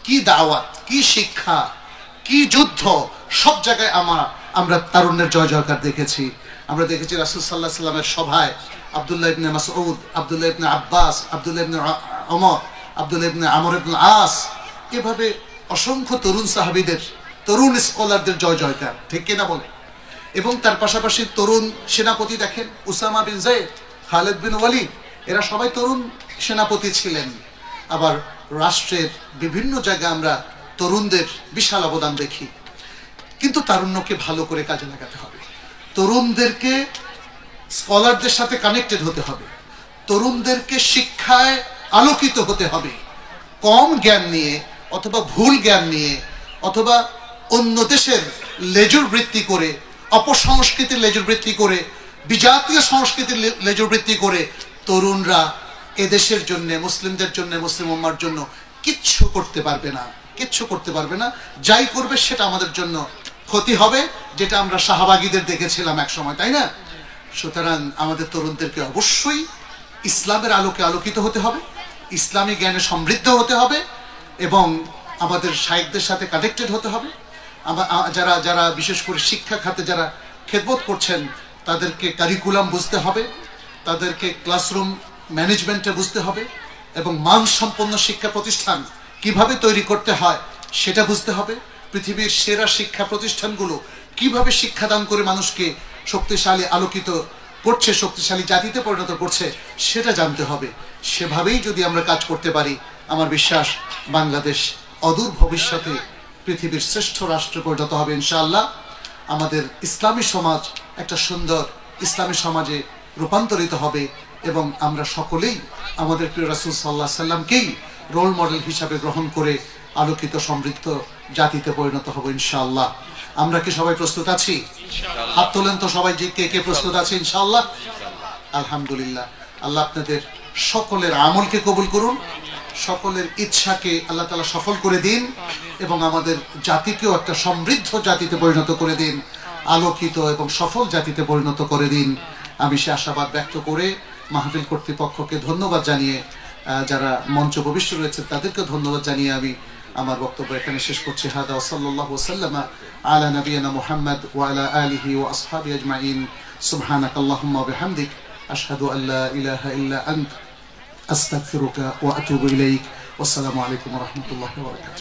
কি দাওয়াত, কি শিক্ষা, কি যুদ্ধ, সব জায়গায় আমরা তারুণ্যের জয় জয়কার দেখেছি। আমরা দেখেছি রাসূল সাল্লাল্লাহু আলাইহি ওয়াসাল্লামের সভায় আব্দুল্লাহ ইবনে মাসউদ, আব্দুল্লাহ ইবনে আব্বাস, আব্দুল্লাহ ইবনে ওমর, আব্দুল্লাহ ইবনে আমর ইবনে আস, এভাবে অসংখ্য তরুণ সাহাবীদের, তরুণ স্কলারদের জয় জয়কার, ঠিক কিনা বলে। এবং তার পাশাপাশি তরুণ সেনাপতি দেখেন, উসামা বিন যায়েদ, খালিদ বিন ওয়ালিদ, এরা সবাই তরুণ সেনাপতি ছিলেন। আবার রাষ্ট্রের বিভিন্ন জায়গায় আমরা তরুণদের বিশাল অবদান দেখি। কিন্তু তারুণ্যকে ভালো করে কাজে লাগাতে হবে, তরুণদেরকে স্কলারদের সাথে কানেক্টেড হতে হবে, তরুণদেরকে শিক্ষায় আলোকিত হতে হবে। কম জ্ঞান নিয়ে অথবা ভুল জ্ঞান নিয়ে অথবা অন্য দেশের লেজুর বৃত্তি করে, অপসংস্কৃতির লেজুর বৃত্তি করে, বিজাতীয় সংস্কৃতির লেজুর বৃত্তি করে তরুণরা এদেশের জন্য, মুসলিমদের জন্য, মুসলিম উম্মার জন্য কিচ্ছু করতে পারবে না, কিচ্ছু করতে পারবে না। যাই করবে সেটা আমাদের জন্য ক্ষতি হবে, যেটা আমরা শাহবাগীদের দেখেছিলাম এক সময়, তাই না? সুতরাং আমাদের তরুণদেরকে অবশ্যই ইসলামের আলোকে আলোকিত হতে হবে, ইসলামী জ্ঞানে সমৃদ্ধ হতে হবে, এবং আমাদের শায়েখদের সাথে কানেক্টেড হতে হবে। যারা যারা বিশেষ করে শিক্ষা খাতে যারা খেদমত করছেন তাদেরকে কারিকুলাম বুঝতে হবে, তাদেরকে ক্লাসরুম ম্যানেজমেন্টে বুঝতে হবে, এবং মানসম্পন্ন শিক্ষা প্রতিষ্ঠান কিভাবে তৈরি করতে হয় সেটা বুঝতে হবে। পৃথিবীর সেরা শিক্ষা প্রতিষ্ঠানগুলো কিভাবে শিক্ষাদান করে মানুষকে শক্তিশালী আলোকিত করছে, শক্তিশালী জাতিতে পরিণত করছে সেটা জানতে হবে। সেভাবেই যদি আমরা কাজ করতে পারি, আমার বিশ্বাস বাংলাদেশ অদূর ভবিষ্যতে পৃথিবীর শ্রেষ্ঠ রাষ্ট্রে পরিণত হবে ইনশাআল্লাহ। আমাদের ইসলামী সমাজ একটা সুন্দর ইসলামী সমাজে রূপান্তরিত হবে এবং আমরা সকলেই আমাদের প্রিয় রাসূল সাল্লাল্লাহু আলাইহি সাল্লামকেই রোল মডেল হিসাবে গ্রহণ করে আলোকিত সমৃদ্ধ জাতিতে পরিণত হব ইনশাআল্লাহ। আমরা কি সবাই প্রস্তুত আছি? হাত তোলেন তো সবাই, যে কে কে প্রস্তুত আছে ইনশাআল্লাহ। আলহামদুলিল্লাহ। আল্লাহ আপনাদের সকলের আমলকে কবুল করুন, সকলের ইচ্ছাকে আল্লাহ তাআলা সফল করে দিন এবং আমাদের জাতিকেও একটা সমৃদ্ধ জাতিতে পরিণত করে দিন, আলোকিত এবং সফল জাতিতে পরিণত করে দিন। আমি সে আশাবাদ ব্যক্ত করে মাহফিল কর্তৃপক্ষকে ধন্যবাদ জানিয়ে, যারা মঞ্চ উপবিষ্ট রয়েছে তাদেরকে ধন্যবাদ জানিয়ে আমি আমার বক্তব্য এখানে শেষ করছি। হাদা ওয়া সাল্লাল্লাহু ওয়াসাল্লামা আলা নবিয়িনা মুহাম্মদ ওয়া আলা আলিহি ওয়া আসহাবিহি আজমাইন। সুবহানাকাল্লাহুম্মা ওয়া বিহামদিক আশহাদু আল লা ইলাহা ইল্লা আনতা আস্তাগফিরুকা ওয়া আতুবু ইলাইক। ওয়াসসালামু আলাইকুম ওয়া রাহমাতুল্লাহি ওয়া বারাকাতুহু।